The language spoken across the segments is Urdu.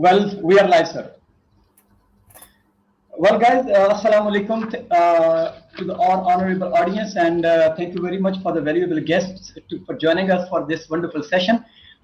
Well, we are live, sir. Well, guys, assalamu alaikum to the honorable audience, and thank you very much for the valuable guests for joining us for this wonderful session.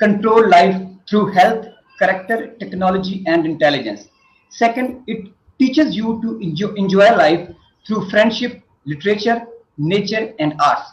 control life through health, character, technology and intelligence. Second, it teaches you to enjoy life through friendship, literature, nature and arts.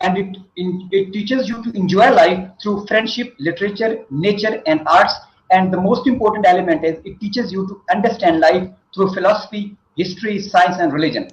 and it teaches you to enjoy life through friendship, literature, nature and arts, and the most important element is it teaches you to understand life through philosophy, history, science and religion.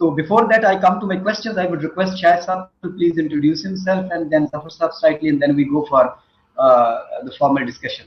So before that I come to my questions, I would request Shahid Saab to please introduce himself and then Zafar Saab slightly and then we go for the formal discussion.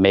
May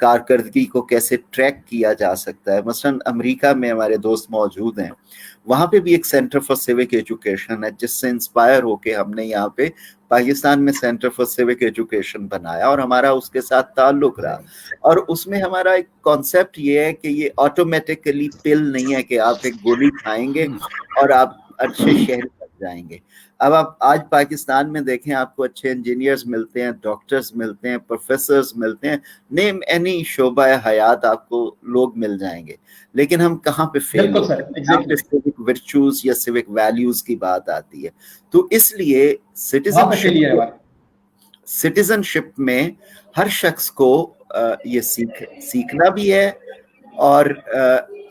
کارکردگی کو کیسے ٹریک کیا جا سکتا ہے. مثلاً امریکہ میں ہمارے دوست موجود ہیں, وہاں پہ بھی ایک سینٹر فار سیوک ایجوکیشن ہے, جس سے انسپائر ہو کے ہم نے یہاں پہ پاکستان میں سینٹر فار سیوک ایجوکیشن بنایا اور ہمارا اس کے ساتھ تعلق رہا. اور اس میں ہمارا ایک کانسیپٹ یہ ہے کہ یہ آٹومیٹکلی پل نہیں ہے کہ آپ ایک گولی کھائیں گے اور آپ اچھے شہر بن جائیں گے. اب آپ آج پاکستان میں دیکھیں, آپ کو اچھے انجینئرز ملتے ہیں, ڈاکٹرز ملتے ہیں, پروفیسرز ملتے ہیں, نیم اینی شعبہ حیات آپ کو لوگ مل جائیں گے, لیکن ہم کہاں پہ فیل ہوتے ہیں؟ یہاں پہ سیوک ورچوز یا سیوک ویلیوز کی بات آتی ہے. تو اس لیے سٹیزن شپ میں ہر شخص کو یہ سیکھنا بھی ہے اور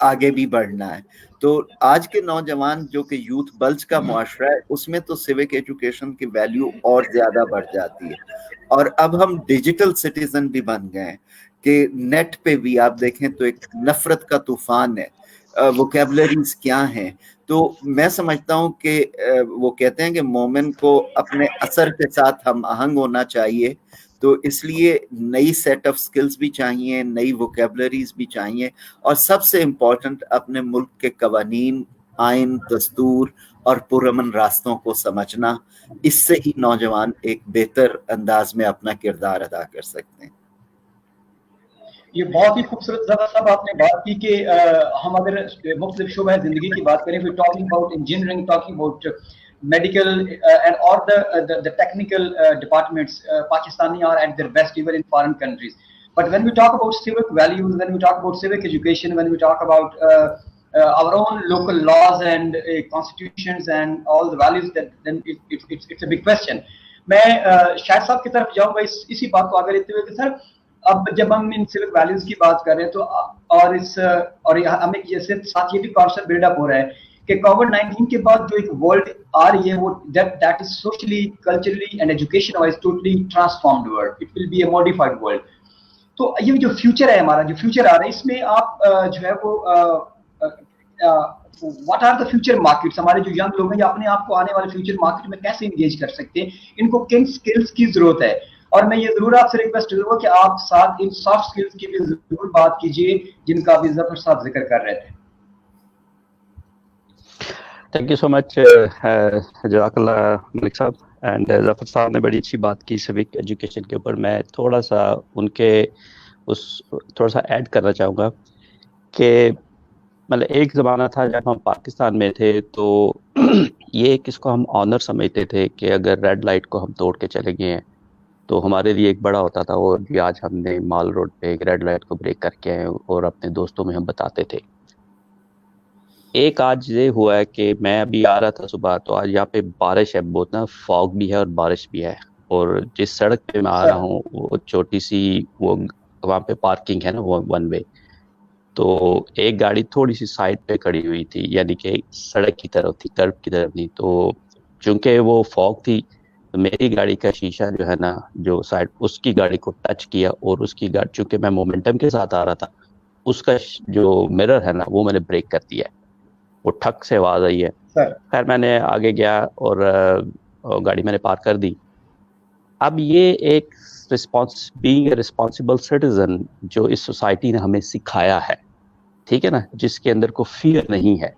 آگے بھی بڑھنا ہے. تو آج کے نوجوان جو کہ یوتھ بلج کا معاشرہ ہے, اس میں تو سیوک ایجوکیشن کی ویلیو اور زیادہ بڑھ جاتی ہے. اور اب ہم ڈیجیٹل سٹیزن بھی بن گئے ہیں کہ نیٹ پہ بھی آپ دیکھیں تو ایک نفرت کا طوفان ہے, ووکیبلریز کیا ہیں. تو میں سمجھتا ہوں کہ وہ کہتے ہیں کہ مومن کو اپنے اثر کے ساتھ ہم آہنگ ہونا چاہیے. تو اس لیے نئی سیٹ آف سکلز بھی چاہیے, نئی ووکیبلریز بھی چاہیے, اور سب سے امپورٹنٹ اپنے ملک کے قوانین, آئین, دستور اور پرامن راستوں کو سمجھنا. اس سے ہی نوجوان ایک بہتر انداز میں اپنا کردار ادا کر سکتے ہیں. یہ بہت ہی خوبصورت صاحب آپ نے بات کی کہ ہم اگر مختلف شعبہ زندگی کی بات کریں, talking about engineering, talking about medical and or the technical departments, Pakistani are at their best even in foreign countries. But when we talk about civic values, when we talk about civic education, when we talk about our own local laws and constitutions and all the values, that then it's a big question. میں شاہد صاحب کی طرف جاؤں گا اسی بات کو آگے لیتے ہوئے کہ سر اب جب ہم ان سیوک ویلیوز کی بات کر رہے ہیں تو اور ہمیں جیسے ساتھ یہ بھی کانسیپٹ بلڈ اپ ہو رہا ہے کہ کووڈ-19 کے بعد جو ایک ورلڈ آ رہی ہے وہ that is socially, culturally and education wise totally transformed world. It will be a modified world. تو یہ جو فیوچر ہے ہمارا, جو فیوچر آ رہا ہے, اس میں آپ جو ہے وہ what are the future markets, ہمارے جو ینگ لوگ ہیں اپنے آپ کو آنے والے فیوچر مارکیٹ میں کیسے انگیج کر سکتے ہیں, ان کو کن اسکلس کی ضرورت ہے. اور میں یہ ضرور آپ سے ریکویسٹ کروں گا کہ آپ ساتھ ان سافٹ اسکلس کی بھی ضرور بات کیجیے جن کا بھی ظفر صاحب ذکر کر رہے تھے. تھینک یو سو مچ جزاک اللہ ملک صاحب. اینڈ ظفر صاحب نے بڑی اچھی بات کی سیوک ایجوکیشن کے اوپر. میں تھوڑا سا ان کے تھوڑا سا ایڈ کرنا چاہوں گا کہ مطلب ایک زمانہ تھا جب ہم پاکستان میں تھے تو یہ کس کو ہم آنر سمجھتے تھے کہ اگر ریڈ لائٹ کو ہم توڑ کے چلے گئے ہیں تو ہمارے لیے ایک بڑا ہوتا تھا. اور بھی آج ہم نے مال روڈ پہ ایک ریڈ لائٹ کو بریک کر کے آئے اور اپنے دوستوں میں ہم بتاتے تھے. ایک آج یہ ہوا ہے کہ میں ابھی آ رہا تھا صبح, تو آج یہاں پہ بارش ہے بہت نا, فاگ بھی ہے اور بارش بھی ہے, اور جس سڑک پہ میں آ رہا ہوں وہ چھوٹی سی وہ وہاں پہ پارکنگ ہے نا, وہ ون وے, تو ایک گاڑی تھوڑی سی سائڈ پہ کھڑی ہوئی تھی, یعنی کہ سڑک کی طرف تھی, کرب کی طرف نہیں. تو چونکہ وہ فاگ تھی تو میری گاڑی کا شیشہ جو ہے نا, جو سائڈ, اس کی گاڑی کو ٹچ کیا, اور اس کی گاڑی چونکہ میں مومنٹم کے ساتھ آ رہا تھا, اس کا جو مرر ہے نا وہ میں نے بریک کر دیا, وہ ٹھک سے آواز آئی ہے. خیر میں نے آگے گیا اور گاڑی میں نے پارک کر دی. اب یہ ایک بینگ اے ریسپانسبل سٹیزن جو اس سوسائٹی نے ہمیں سکھایا ہے, ٹھیک ہے نا, جس کے اندر کوئی فیئر نہیں ہے,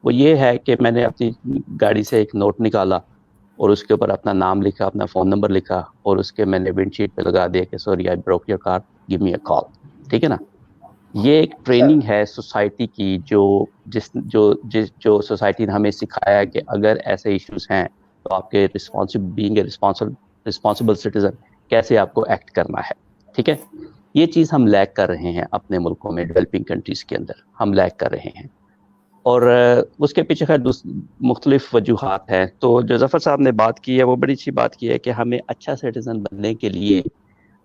وہ یہ ہے کہ میں نے اپنی گاڑی سے ایک نوٹ نکالا اور اس کے اوپر اپنا نام لکھا, اپنا فون نمبر لکھا, اور اس کے میں نے ونڈ شیٹ پہ لگا دیا کہ sorry I broke your car, give me a call. ٹھیک ہے نا. یہ ایک ٹریننگ ہے سوسائٹی کی جو سوسائٹی نے ہمیں سکھایا ہے کہ اگر ایسے ایشوز ہیں تو آپ کے ریسپانسبل سٹیزن کیسے آپ کو ایکٹ کرنا ہے. ٹھیک ہے. یہ چیز ہم لیک کر رہے ہیں اپنے ملکوں میں, ڈیولپنگ کنٹریز کے اندر ہم لیک کر رہے ہیں, اور اس کے پیچھے خیر مختلف وجوہات ہیں. تو جو ظفر صاحب نے بات کی ہے وہ بڑی اچھی بات کی ہے کہ ہمیں اچھا سٹیزن بننے کے لیے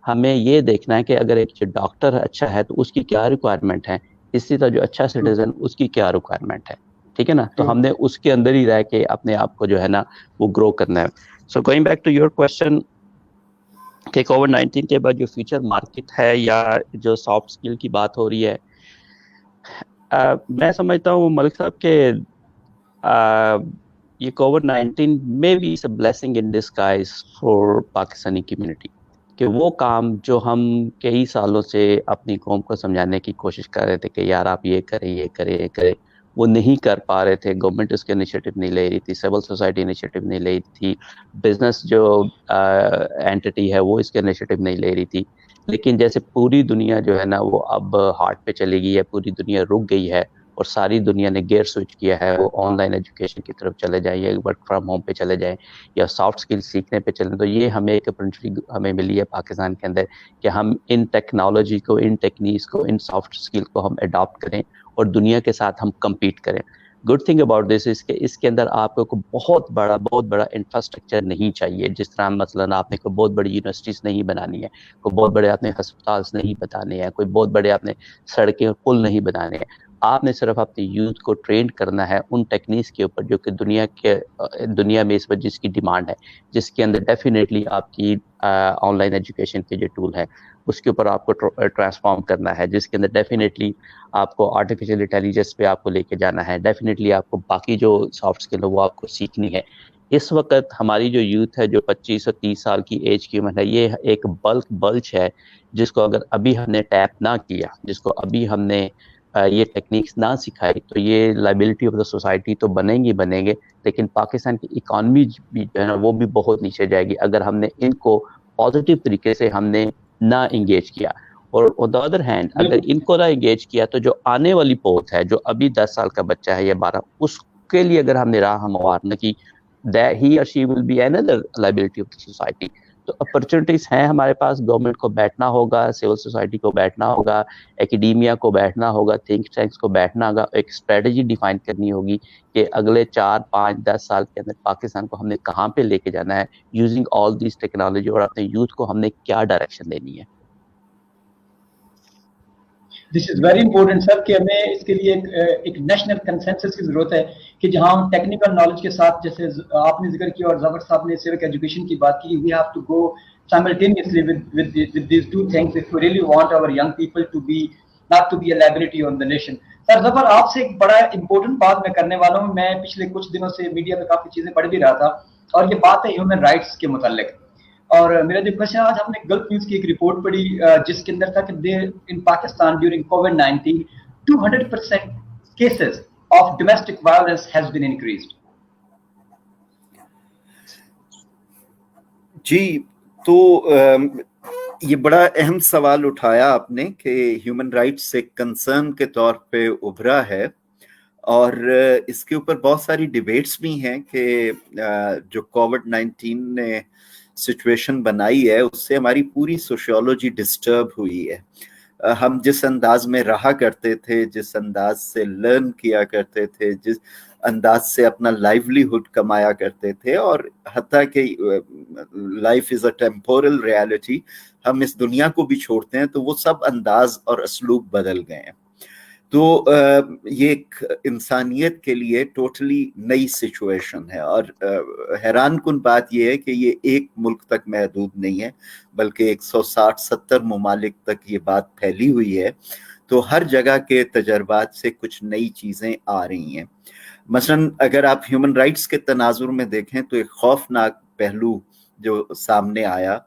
ہمیں یہ دیکھنا ہے کہ اگر ایک ڈاکٹر اچھا ہے تو اس کی کیا ریکوائرمنٹ ہے, اسی طرح جو اچھا سٹیزن اس کی کیا ریکوائرمنٹ ہے. ٹھیک ہے نا. تو ہم نے اس کے اندر ہی رہ کے اپنے آپ کو جو ہے نا وہ گرو کرنا ہے. So going back to your question کہ کووڈ-19 کے بعد جو فیوچر مارکیٹ ہے یا جو سافٹ اسکل کی بات ہو رہی ہے, میں سمجھتا ہوں ملک صاحب کہ یہ کووڈ-19 میں be a blessing in disguise for Pakistani community. کہ وہ کام جو ہم کئی سالوں سے اپنی قوم کو سمجھانے کی کوشش کر رہے تھے کہ یار آپ یہ کریں یہ کریں یہ کریں، وہ نہیں کر پا رہے تھے. گورنمنٹ اس کے انیشیٹو نہیں لے رہی تھی، سول سوسائٹی انیشیٹو نہیں لے رہی تھی، بزنس جو اینٹی ہے وہ اس کے انیشیٹو نہیں لے رہی تھی. لیکن جیسے پوری دنیا جو ہے نا وہ اب ہارٹ پہ چلی گئی ہے، پوری دنیا رک گئی ہے اور ساری دنیا نے گیئر سوئچ کیا ہے، وہ آن لائن ایجوکیشن کی طرف چلے جائیں یا ورک فرام ہوم پہ چلے جائیں یا سافٹ اسکل سیکھنے پہ چلیں. تو یہ ہمیں ایک اپرچونیٹی ہمیں ملی ہے پاکستان کے اندر کہ ہم ان ٹیکنالوجی کو، ان ٹیکنیکس کو، ان سافٹ اسکل کو ہم اڈاپٹ کریں اور دنیا کے ساتھ ہم کمپیٹ کریں. گڈ تھنگ اباؤٹ دس اس کے اس کے اندر آپ کو بہت بڑا انفراسٹرکچر نہیں چاہیے. جس طرح مثلاً آپ نے کوئی بہت بڑی یونیورسٹیز نہیں بنانی ہے، کوئی بہت بڑے آپ نے ہسپتال نہیں بنانے ہیں، کوئی بہت بڑے آپ نے سڑکیں اور پل نہیں بنانے ہیں. آپ نے صرف اپنی یوتھ کو ٹرین کرنا ہے ان ٹیکنیکس کے اوپر جو کہ دنیا میں اس وقت جس کی ڈیمانڈ ہے، جس کے اندر ڈیفینیٹلی آپ کی آن لائن ایجوکیشن کے جو ٹول ہے اس کے اوپر آپ کو ٹرانسفارم کرنا ہے، جس کے اندر ڈیفینیٹلی آپ کو آرٹیفیشیل انٹیلیجنس پہ آپ کو لے کے جانا ہے، ڈیفینیٹلی آپ کو باقی جو سافٹ اسکل ہے وہ آپ کو سیکھنی ہے. اس وقت ہماری جو یوتھ ہے جو 25 اور 30 سال کی ایج کی عمر ہے، یہ ایک بلچ ہے جس کو اگر ابھی ہم نے ٹیپ نہ کیا، جس کو ابھی ہم نے یہ ٹیکنیکس نہ سکھائی تو یہ لائبلٹی آف دا سوسائٹی تو بنیں گے، لیکن پاکستان کی اکانومی بھی جو ہے نا وہ بھی بہت نیچے جائے گی اگر ہم نے ان کو پازیٹیو طریقے سے ہم نے نہ انگیج کیا. اور آن دا ادر ہینڈ اگر ان کو نہ انگیج کیا تو جو آنے والی پوت ہے، جو ابھی 10 سال کا بچہ ہے یا 12، اس کے لیے اگر ہم نے راہ ہموار نہ کی، he or she will be another liability of the society. تو اپرچونیٹیز ہیں ہمارے پاس. گورنمنٹ کو بیٹھنا ہوگا، سول سوسائٹی کو بیٹھنا ہوگا، ایکیڈیمیا کو بیٹھنا ہوگا، تھنک ٹینکس کو بیٹھنا ہوگا، ایک اسٹریٹجی ڈیفائن کرنی ہوگی کہ اگلے 4 5 10 سال کے اندر پاکستان کو ہم نے کہاں پہ لے کے جانا ہے یوزنگ آل دیس ٹیکنالوجی، اور اپنے یوتھ کو ہم نے کیا ڈائریکشن دینی ہے. دس از ویری امپورٹنٹ سر کہ ہمیں اس کے لیے ایک نیشنل کنسنسس کی ضرورت ہے کہ جہاں ہم ٹیکنیکل نالج کے ساتھ، جیسے آپ نے ذکر کیا اور ظفر صاحب نے سیوک ایجوکیشن کی بات کی، we have to go simultaneously with these two things if we really want our young people to be not to be a liability on the nation. سر ظفر آپ سے ایک بڑا امپورٹنٹ بات میں کرنے والا ہوں. میں پچھلے کچھ دنوں سے میڈیا میں کافی چیزیں پڑھ بھی رہا تھا اور یہ بات ہے ہیومن رائٹس کے متعلق. اور میرا جو کوشچن، آج ہم نے گلف نیوز کی ایک رپورٹ پڑھی جس کے اندر تھا کہ in Pakistan during COVID-19 200% cases of domestic violence has been increased. جی تو یہ بڑا اہم سوال اٹھایا آپ نے کہ ہیومن رائٹس ایک کنسرن کے طور پہ ابھرا ہے، اور اس کے اوپر بہت ساری ڈیبیٹس بھی ہیں کہ جو COVID-19 نے سچویشن بنائی ہے اس سے ہماری پوری سوشیولوجی ڈسٹرب ہوئی ہے. ہم جس انداز میں رہا کرتے تھے، جس انداز سے لرن کیا کرتے تھے، جس انداز سے اپنا لائیولیہڈ کمایا کرتے تھے، اور حتیٰ کہ life is a temporal reality, ہم اس دنیا کو بھی چھوڑتے ہیں، تو وہ سب انداز اور اسلوب بدل گئے ہیں. تو یہ ایک انسانیت کے لیے ٹوٹلی نئی سچویشن ہے، اور حیران کن بات یہ ہے کہ یہ ایک ملک تک محدود نہیں ہے بلکہ 160-70 ممالک تک یہ بات پھیلی ہوئی ہے. تو ہر جگہ کے تجربات سے کچھ نئی چیزیں آ رہی ہیں. مثلاً اگر آپ ہیومن رائٹس کے تناظر میں دیکھیں تو ایک خوفناک پہلو جو سامنے آیا،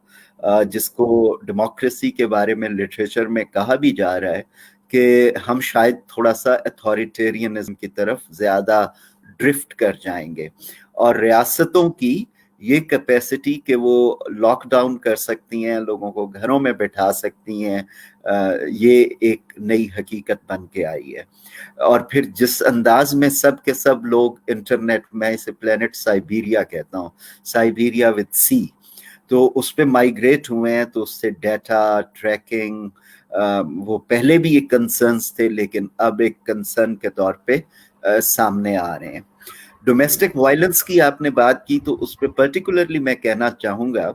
جس کو ڈیموکریسی کے بارے میں لٹریچر میں کہا بھی جا رہا ہے کہ ہم شاید تھوڑا سا اتھارٹیرینزم کی طرف زیادہ ڈرفٹ کر جائیں گے، اور ریاستوں کی یہ کیپیسٹی کہ وہ لاک ڈاؤن کر سکتی ہیں، لوگوں کو گھروں میں بٹھا سکتی ہیں، یہ ایک نئی حقیقت بن کے آئی ہے. اور پھر جس انداز میں سب کے سب لوگ انٹرنیٹ، میں اسے پلینٹ سائبیریا کہتا ہوں، سائبیریا وتھ سی، تو اس پہ مائیگریٹ ہوئے ہیں، تو اس سے ڈیٹا ٹریکنگ، وہ پہلے بھی ایک کنسرنس تھے لیکن اب ایک کنسرن کے طور پہ سامنے آ رہے ہیں. ڈومیسٹک وائلنس کی آپ نے بات کی، تو اس پہ پرٹیکولرلی میں کہنا چاہوں گا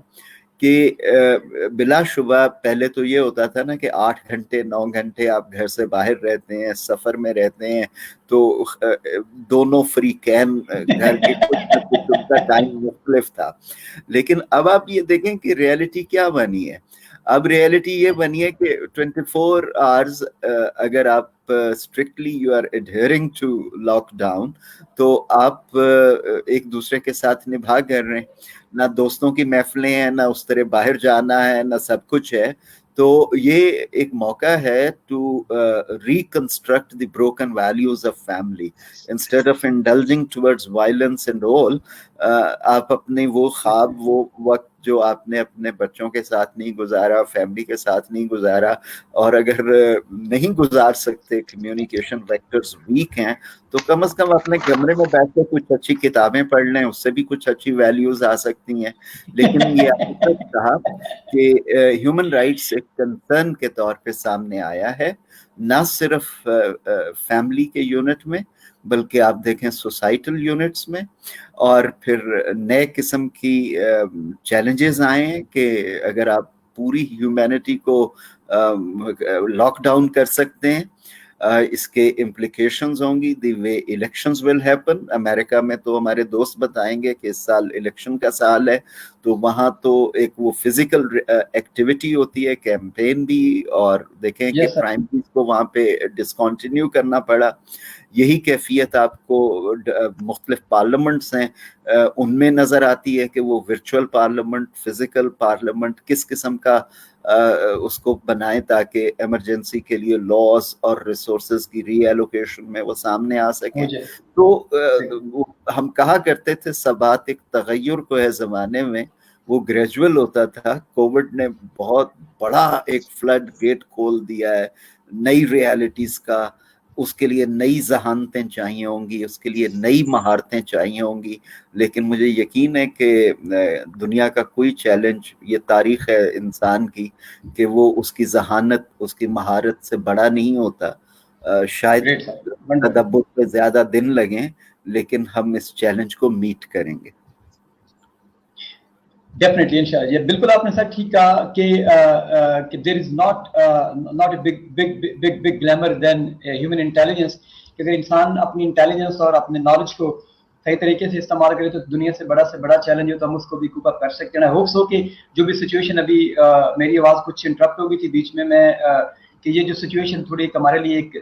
کہ بلا شبہ پہلے تو یہ ہوتا تھا نا کہ 8 گھنٹے 9 گھنٹے آپ گھر سے باہر رہتے ہیں، سفر میں رہتے ہیں، تو دونوں فریقین گھر کے کچھ نہ کچھ ان کا ٹائم مختلف تھا. لیکن اب آپ یہ دیکھیں کہ ریالٹی کیا بنی ہے. اب ریئلٹی یہ بنی ہے کہ 24 hours اگر آپ strictly you are adhering to lockdown تو آپ ایک دوسرے کے ساتھ نبھا کر رہے ہیں. نہ دوستوں کی محفلیں ہیں، نہ اس طرح باہر جانا ہے، نہ سب کچھ ہے. تو یہ ایک موقع ہے to reconstruct the broken values of family instead of indulging towards violence and all. آپ اپنے وہ خواب، وہ وقت جو آپ نے اپنے بچوں کے ساتھ نہیں گزارا، فیملی کے ساتھ نہیں گزارا، اور اگر نہیں گزار سکتے، کمیونیکیشن ویکٹرز ویک ہیں، تو کم از کم اپنے کمرے میں بیٹھ کے کچھ اچھی کتابیں پڑھ لیں، اس سے بھی کچھ اچھی ویلیوز آ سکتی ہیں. لیکن یہ آپ نے کہا کہ ہیومن رائٹس ایک کنسرن کے طور پہ سامنے آیا ہے، نہ صرف فیملی کے یونٹ میں بلکہ آپ دیکھیں سوسائٹل یونٹس میں. اور پھر نئے قسم کی چیلنجز آئے ہیں کہ اگر آپ پوری ہیومینٹی کو لاک ڈاؤن کر سکتے ہیں، اس کے امپلیکیشنز ہوں گی. دی وے الیکشنز ول ہیپن. امریکہ میں تو ہمارے دوست بتائیں گے کہ اس سال الیکشن کا سال ہے، تو وہاں تو ایک وہ فزیکل ایکٹیویٹی ہوتی ہے، کیمپین بھی، اور دیکھیں کہ پرائمریز کو وہاں پہ ڈسکنٹینیو کرنا پڑا. یہی کیفیت آپ کو مختلف پارلیمنٹس ہیں ان میں نظر آتی ہے کہ وہ ورچوئل پارلیمنٹ، فزیکل پارلیمنٹ کس قسم کا اس کو بنائیں تاکہ ایمرجنسی کے لیے لاز اور ریسورسز کی ری ایلوکیشن میں وہ سامنے آ سکیں. تو ہم کہا کرتے تھے ثبات ایک تغیر کو ہے زمانے میں، وہ گریجول ہوتا تھا. کووڈ نے بہت بڑا ایک فلڈ گیٹ کھول دیا ہے نئی ریالٹیز کا. اس کے لیے نئی ذہانتیں چاہیے ہوں گی، اس کے لیے نئی مہارتیں چاہیے ہوں گی. لیکن مجھے یقین ہے کہ دنیا کا کوئی چیلنج، یہ تاریخ ہے انسان کی، کہ وہ اس کی ذہانت، اس کی مہارت سے بڑا نہیں ہوتا. شاید تدبر پہ زیادہ دن لگیں لیکن ہم اس چیلنج کو میٹ کریں گے. ڈیفینیٹلی انشاءاللہ. یہ بالکل آپ نے سر ٹھیک کہا کہ there is not a big glamour than human intelligence. کہ اگر انسان اپنی انٹیلیجنس اور اپنے نالج کو صحیح طریقے سے استعمال کرے تو دنیا سے بڑا چیلنج ہو تو ہم اس کو بھی کوپ اپ کر سکتے ہیں. ہوپ سو کہ جو بھی سچویشن ابھی میری آواز کچھ انٹرپٹ ہو گئی تھی بیچ میں کہ یہ جو سچویشن تھوڑی ہمارے لیے ایک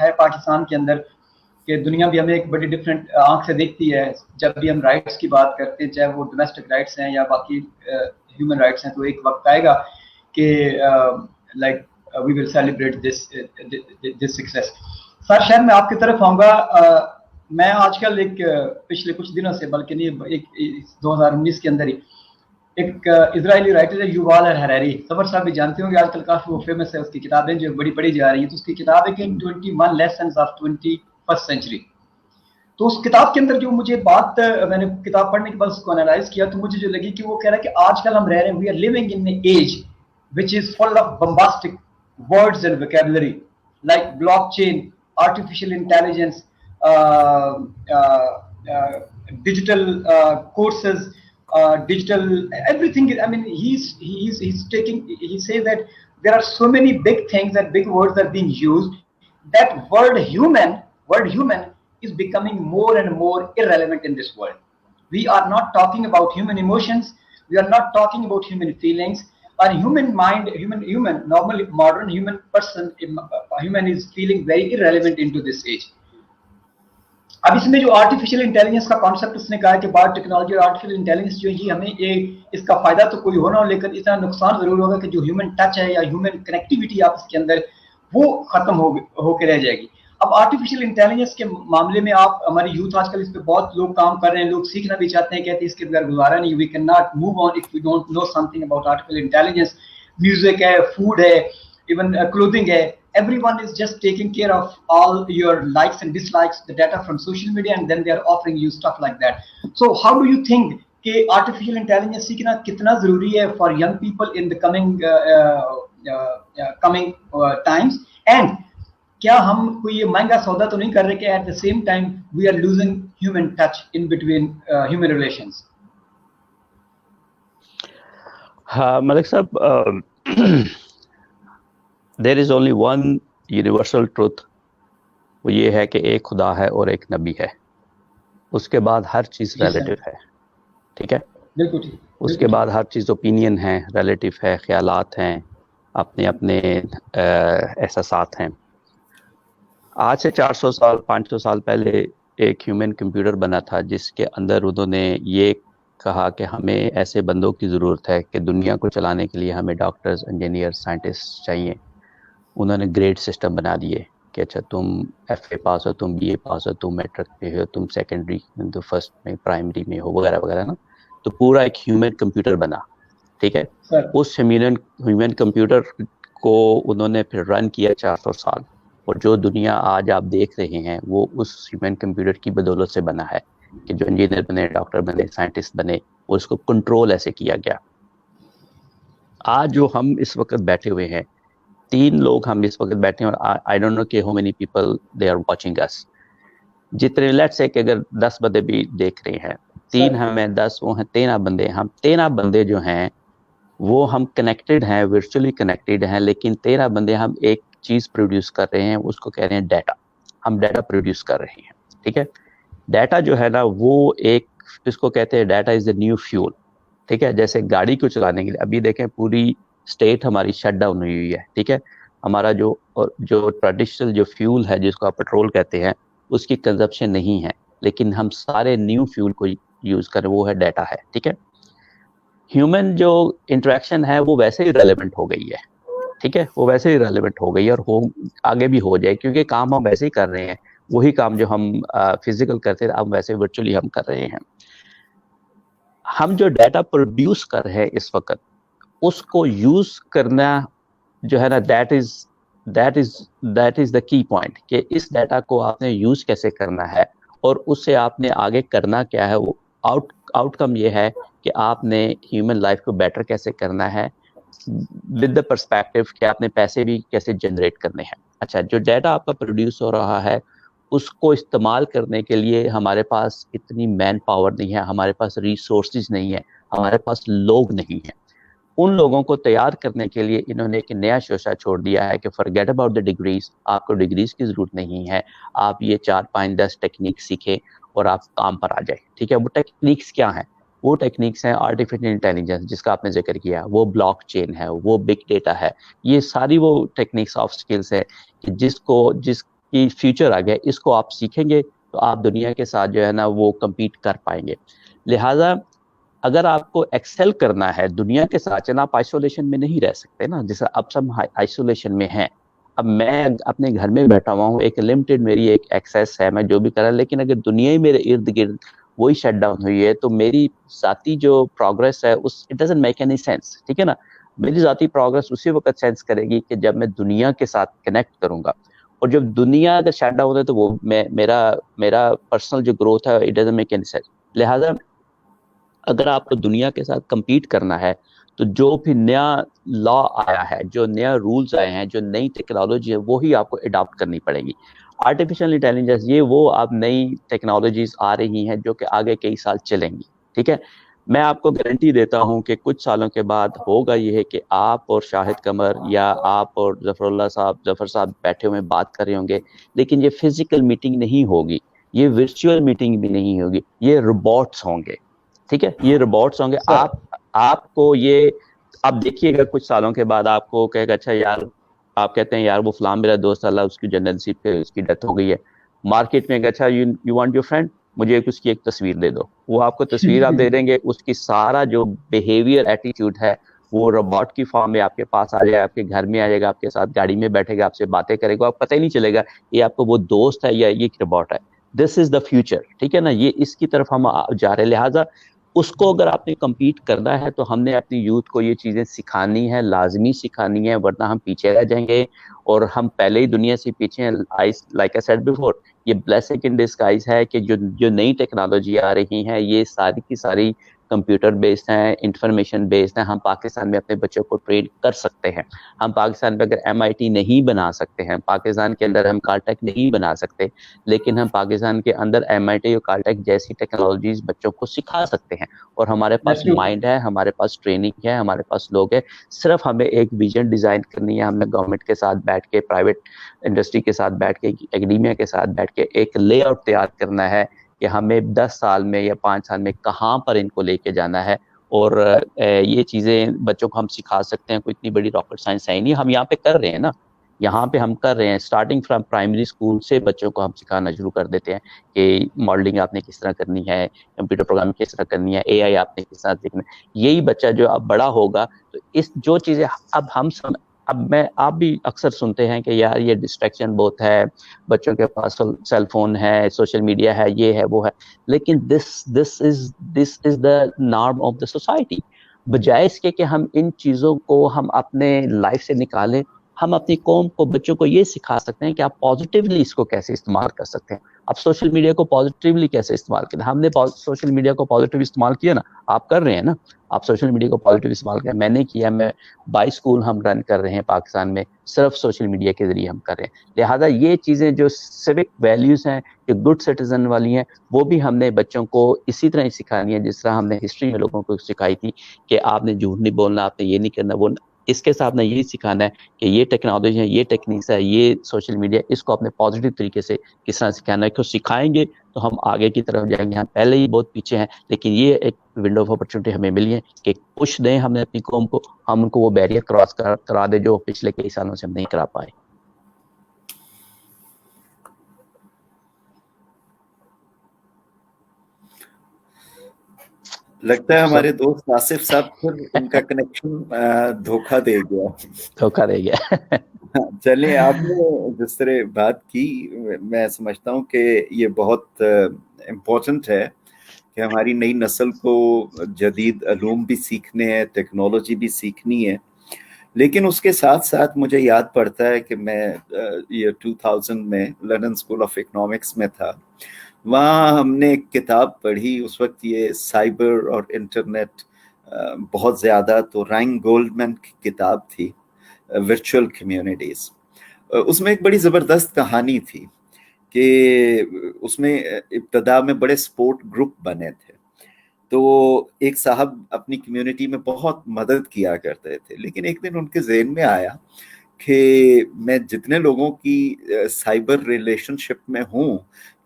ہے پاکستان کے اندر، کہ دنیا بھی ہمیں ایک بڑی ڈفرینٹ آنکھ سے دیکھتی ہے جب بھی ہم رائٹس کی بات کرتے ہیں، چاہے وہ ڈومیسٹک رائٹس ہیں یا باقی ہیومن رائٹس ہیں. تو ایک وقت آئے گا کہ like we will celebrate this success. Sir شہر میں آپ کی طرف آؤں گا. میں آج کل ایک پچھلے کچھ دنوں سے، بلکہ نہیں، ایک 2019 کے اندر ہی ایک اسرائیلی رائٹر ہے یووال الحراری. صبر صاحب بھی جانتے ہوں گے، آج کل کافی وہ فیمس ہے. اس کی کتابیں جو بڑی پڑھی جا رہی ہیں. تو اس کی کتاب ہے کہ 21 Lessons of 21st Century. تو اس کتاب کے اندر جو مجھے بات، میں نے کتاب پڑھنے کے بعد اس کو انالائز کیا تو مجھے جو لگی کہ وہ کہہ رہا ہے کہ آج کل ہم رہ رہے ہیں، we are living in a age which is full of bombastic words and vocabulary like blockchain, artificial intelligence, digital courses, digital everything. I mean, he's taking, he says that there are so many big things and big words are being used that word human is becoming more and more irrelevant in this world. We are not talking about human emotions. We are not talking about human feelings. Our human mind, human normally modern human person, human is feeling very irrelevant into this age. اب اس میں جو آرٹیفیشیل انٹیلیجنس کا کانسیپٹ اس نے کہا کہ بات ٹیکنالوجی اور آرٹیفیشیل انٹیلیجنس جو ہے ہمیں اس کا فائدہ تو کوئی ہونا ہو، لیکن اتنا نقصان ضرور ہوگا کہ جو ہیومن ٹچ ہے یا ہیومن کنیکٹیوٹی آپ اس کے اندر وہ ختم ہو کے رہ جائے گی. اب آرٹیفیشیل انٹیلیجنس کے معاملے میں آپ، ہماری یوتھ آج کل اس پہ بہت لوگ کام کر رہے ہیں، لوگ سیکھنا بھی چاہتے ہیں، کہتے ہیں اس کے بغیر گزارا نہیں. We can not move on if we don't know سم تھنگ اباؤٹ آرٹیفیشیل انٹیلیجنس. میوزک ہے، فوڈ ہے، ایون کلوتھنگ ہے. Everyone is just taking care of all your likes and dislikes, the data from social media, and then they are offering you stuff like that. So how do you think کہ artificial intelligence سیکھنا کتنا ضروری ہے for young people in the coming times, and کیا ہم کوئی یہ مہنگا سودا تو نہیں کر رہے کہ at the same time we are losing human touch in between human relations? ہاں ملک صاحب، there is only one universal truth. وہ یہ ہے کہ ایک خدا ہے اور ایک نبی ہے. اس کے بعد ہر چیز ریلیٹو ہے. ٹھیک ہے. بالکل ٹھیک. اس کے بعد ہر چیز اوپینین ہے, ریلیٹیو ہے, خیالات ہیں, اپنے اپنے احساسات ہیں. آج سے 400 سال 500 سال پہلے ایک ہیومن کمپیوٹر بنا تھا جس کے اندر انہوں نے یہ کہا کہ ہمیں ایسے بندوں کی ضرورت ہے کہ دنیا کو چلانے کے لیے ہمیں ڈاکٹرز, انجینئر, سائنٹسٹ چاہیے. انہوں نے گریڈ سسٹم بنا دیے کہ اچھا تم ایف اے پاس ہو, تم بی اے پاس ہو, تم میٹرک پہ ہو, تم سیکنڈری, تو فرسٹ میں پرائمری میں ہو, وغیرہ وغیرہ نا. تو پورا ایک ہیومن کمپیوٹر بنا, ٹھیک ہے. اس ہیومن کمپیوٹر کو انہوں نے پھر رن کیا 400 سال, اور جو دنیا آج آپ دیکھ رہے ہیں وہ اس ہیومن کمپیوٹر کی بدولت سے بنا ہے کہ جو انجینئر بنے, ڈاکٹر بنے, سائنٹسٹ بنے, اور اس کو کنٹرول ایسے کیا گیا. آج جو ہم اس وقت بیٹھے ہوئے ہیں, 3 لوگ ہم اس وقت بیٹھے ہیں, اور آئی ڈونٹ نو کہ how many people they are watching us. جتنے لیٹس سے کہ اگر 10 بندے بھی دیکھ رہے ہیں, 3 ہمیں 10 وہ ہیں 13 بندے. ہم 13 بندے جو ہیں وہ ہم کنیکٹڈ ہیں, ورچولی کنیکٹڈ ہیں, لیکن 13 بندے ہم ایک چیز پروڈیوس کر رہے ہیں, اس کو کہہ رہے ہیں ڈیٹا. ہم ڈیٹا پروڈیوس کر رہے ہیں, ٹھیک ہے. ڈیٹا جو ہے نا وہ ایک, اس کو کہتے ہیں data is the new fuel, ٹھیک ہے. جیسے گاڑی کو چلانے کے لیے ابھی دیکھیں پوری اسٹیٹ ہماری شٹ ڈاؤن ہوئی ہے, ٹھیک ہے. ہمارا جو ٹریڈیشنل جو فیول ہے جس کو آپ پیٹرول کہتے ہیں اس کی کنزپشن نہیں ہے, لیکن ہم سارے نیو فیول کو یوز کریں, وہ ہے ڈیٹا ہے, ٹھیک ہے. ہیومن جو انٹریکشن ہے وہ ویسے ہی ریلیونٹ ہو گئی ہے, ٹھیک ہے, وہ ویسے ہی ریلیونٹ ہو گئی ہے, اور آگے بھی ہو جائے, کیونکہ کام ہم ویسے ہی کر رہے ہیں. وہی کام جو ہم فزیکل کرتے تھے اب ویسے ورچولی ہم کر رہے ہیں. ہم جو ڈیٹا پروڈیوس کر رہے ہیں اس وقت, اس کو یوز کرنا جو ہے نا, دیٹ از دا کی پوائنٹ, کہ اس ڈیٹا کو آپ نے یوز کیسے کرنا ہے, اور اس سے آپ نے آگے کرنا کیا ہے. وہ آؤٹ کم یہ ہے کہ آپ نے ہیومن لائف کو بیٹر کیسے کرنا ہے, ود دا پرسپیکٹو کہ آپ نے پیسے بھی کیسے جنریٹ کرنے ہیں. اچھا, جو ڈیٹا آپ کا پروڈیوس ہو رہا ہے اس کو استعمال کرنے کے لیے ہمارے پاس اتنی مین پاور نہیں ہے, ہمارے پاس ریسورسز نہیں ہے, ہمارے پاس لوگ نہیں ہیں. ان لوگوں کو تیار کرنے کے لیے انہوں نے ایک نیا شوشہ چھوڑ دیا ہے کہ forget about the degrees, آپ کو ڈگریز کی ضرورت نہیں ہے, آپ یہ 4 5 10 ٹیکنیک سیکھیں اور آپ کام پر آ جائیں, ٹھیک ہے. وہ ٹیکنیکس کیا ہیں؟ وہ ٹیکنیکس ہیں آرٹیفیشل انٹیلیجنس جس کا آپ نے ذکر کیا, وہ بلاک چین ہے, وہ بگ ڈیٹا ہے. یہ ساری وہ ٹیکنیکس آف سکلز ہے کہ جس کی فیوچر آ گیا, اس کو آپ سیکھیں گے تو آپ دنیا کے ساتھ جو ہے نا وہ کمپیٹ کر پائیں گے. لہٰذا اگر آپ کو ایکسل کرنا ہے دنیا کے ساتھ, آپ آئسولیشن میں نہیں رہ سکتے نا, جیسے اب سب آئسولیشن میں ہیں. اب میں اپنے گھر میں بیٹھا ہوا ہوں, ایک لمیٹڈ میری ایک ایکسیس ہے, میں جو بھی کر رہا ہوں, لیکن اگر دنیا ہی میرے ارد گرد وہی شٹ ڈاؤن ہوئی ہے تو میری ذاتی جو پروگرس ہے اس it doesn't make any sense, ٹھیک ہے نا. میری ذاتی پروگرس اسی وقت سینس کرے گی کہ جب میں دنیا کے ساتھ کنیکٹ کروں گا, اور جب دنیا اگر شٹ ڈاؤن ہے تو وہ میرا پرسنل جو گروتھ ہے it doesn't make any sense. لہٰذا اگر آپ کو دنیا کے ساتھ کمپیٹ کرنا ہے تو جو بھی نیا لا آیا ہے, جو نیا رولز آئے ہیں, جو نئی ٹیکنالوجی ہے, وہی آپ کو اڈاپٹ کرنی پڑے گی. آرٹیفیشل انٹیلیجنس یہ وہ اب نئی ٹیکنالوجیز آ رہی ہیں جو کہ آگے کئی سال چلیں گی, ٹھیک ہے. میں آپ کو گارنٹی دیتا ہوں کہ کچھ سالوں کے بعد ہوگا یہ ہے کہ آپ اور شاہد قمر یا آپ اور ظفر صاحب بیٹھے ہوئے بات کر رہے ہوں گے, لیکن یہ فزیکل میٹنگ نہیں ہوگی, یہ ورچوئل میٹنگ بھی نہیں ہوگی, یہ روبوٹس ہوں گے, ٹھیک ہے. یہ روبوٹس ہوں گے. آپ کو یہ آپ دیکھیے گا کچھ سالوں کے بعد آپ کو کہے گا اچھا یار, آپ کہتے ہیں یار وہ فلاں میرا دوست, اللہ اس کی جنت نصیب پہ, اس کی ڈیتھ ہو گئی ہے. مارکیٹ میں اچھا یو وانٹ یور فرینڈ, مجھے اس کی ایک تصویر دے دو. وہ آپ کو تصویر آپ دے دیں گے, اس کی سارا جو بیہیویئر ایٹیٹیوڈ ہے وہ روبوٹ کی فارم میں آپ کے پاس آ جائے گا, آپ کے گھر میں آ جائے گا, آپ کے ساتھ گاڑی میں بیٹھے گا, آپ سے باتیں کرے گا, آپ پتہ ہی نہیں چلے گا یہ آپ کو وہ دوست ہے یا یہ روبوٹ ہے. دس از دا فیوچر, ٹھیک ہے نا. یہ اس کی طرف ہم جا رہے ہیں. لہٰذا اس کو اگر آپ نے کمپیٹ کرنا ہے تو ہم نے اپنی یوتھ کو یہ چیزیں سکھانی ہے, لازمی سکھانی ہے, ورنہ ہم پیچھے رہ جائیں گے, اور ہم پہلے ہی دنیا سے پیچھے ہیں. لائک آئی سیڈ بیفور, یہ بلیسنگ ان ڈسگائز ہے کہ جو نئی ٹیکنالوجی آ رہی ہیں یہ ساری کی ساری کمپیوٹر بیسڈ ہیں, انفارمیشن بیسڈ ہیں. ہم پاکستان میں اپنے بچوں کو ٹرین کر سکتے ہیں. ہم پاکستان میں اگر MIT نہیں بنا سکتے ہیں, پاکستان کے اندر ہم کالٹیک نہیں بنا سکتے, لیکن ہم پاکستان کے اندر MIT اور کالٹیک جیسی ٹیکنالوجیز بچوں کو سکھا سکتے ہیں. اور ہمارے پاس مائنڈ ہے, ہمارے پاس ٹریننگ ہے, ہمارے پاس لوگ ہیں. صرف ہمیں ایک ویژن ڈیزائن کرنی ہے, ہمیں گورنمنٹ کے ساتھ بیٹھ کے, پرائیویٹ انڈسٹری کے ساتھ بیٹھ کے, ایکڈیمیا کے ساتھ بیٹھ کے ایک لے آؤٹ تیار کرنا ہے کہ ہمیں 10 سال میں یا 5 سال میں کہاں پر ان کو لے کے جانا ہے، اور یہ چیزیں بچوں کو ہم سکھا سکتے ہیں. کوئی اتنی بڑی راکٹ سائنس ہے نہیں، ہم یہاں پہ کر رہے ہیں نا، یہاں پہ ہم کر رہے ہیں. اسٹارٹنگ فرام پرائمری اسکول سے بچوں کو ہم سکھانا شروع کر دیتے ہیں کہ ماڈلنگ آپ نے کس طرح کرنی ہے، کمپیوٹر پروگرامنگ کس طرح کرنی ہے، اے آئی آپ نے کس طرح سیکھنا ہے. یہی بچہ جو اب بڑا ہوگا تو اس جو چیزیں اب آپ بھی اکثر سنتے ہیں کہ یار یہ ڈسٹریکشن بہت ہے، بچوں کے پاس سیل فون ہے، سوشل میڈیا ہے، یہ ہے وہ ہے، لیکن this is the norm of the society. بجائے اس کے کہ ہم ان چیزوں کو ہم اپنے لائف سے نکالیں، ہم اپنی قوم کو، بچوں کو یہ سکھا سکتے ہیں کہ آپ پازیٹیولی اس کو کیسے استعمال کر سکتے ہیں. آپ سوشل میڈیا کو پازیٹیولی کیسے استعمال کریں. ہم نے سوشل میڈیا کو پازیٹیو استعمال کیا نا، آپ کر رہے ہیں نا، آپ سوشل میڈیا کو پازیٹیو استعمال کریں. میں نے کیا، میں 22 اسکول ہم رن کر رہے ہیں پاکستان میں، صرف سوشل میڈیا کے ذریعے ہم کر رہے ہیں. لہٰذا یہ چیزیں جو سیوک ویلیوز ہیں، جو گڈ سٹیزن والی ہیں، وہ بھی ہم نے بچوں کو اسی طرح ہی سکھانی ہے جس طرح ہم نے ہسٹری میں لوگوں کو سکھائی تھی کہ آپ نے جھوٹ نہیں بولنا، آپ نے یہ نہیں کرنا، وہ اس کے ساتھ نے یہی سکھانا ہے کہ یہ ٹیکنالوجی ہے، یہ ٹیکنیکس ہے، یہ سوشل میڈیا، اس کو اپنے پازیٹیو طریقے سے کس طرح سکھانا ہے. کہ سکھائیں گے تو ہم آگے کی طرف جائیں گے. ہم پہلے ہی بہت پیچھے ہیں، لیکن یہ ایک ونڈو آف اپرچونٹی ہمیں ملی ہے کہ پش دیں ہم نے اپنی قوم کو، ہم ان کو وہ بیریئر کراس کرا دیں جو پچھلے کئی سالوں سے ہم نہیں کرا پائے. لگتا ہے ہمارے دوست آصف صاحب پھر ان کا کنیکشن دھوکہ دے گیا. دھوکہ دے گیا. چلیے، آپ نے جس طرح بات کی، میں سمجھتا ہوں کہ یہ بہت امپورٹنٹ ہے کہ ہماری نئی نسل کو جدید علوم بھی سیکھنے ہیں، ٹیکنالوجی بھی سیکھنی ہے. لیکن اس کے ساتھ ساتھ مجھے یاد پڑتا ہے کہ میں یہ 2000 میں لندن اسکول آف اکنامکس میں تھا. وہاں ہم نے ایک کتاب پڑھی، اس وقت یہ سائبر اور انٹرنیٹ بہت زیادہ، تو رائن گولڈمین کی کتاب تھی ورچوئل کمیونٹیز. اس میں ایک بڑی زبردست کہانی تھی کہ اس میں ابتدا میں بڑے سپورٹ گروپ بنے تھے. تو ایک صاحب اپنی کمیونٹی میں بہت مدد کیا کرتے تھے، لیکن ایک دن ان کے ذہن میں آیا کہ میں جتنے لوگوں کی سائبر ریلیشن شپ میں ہوں،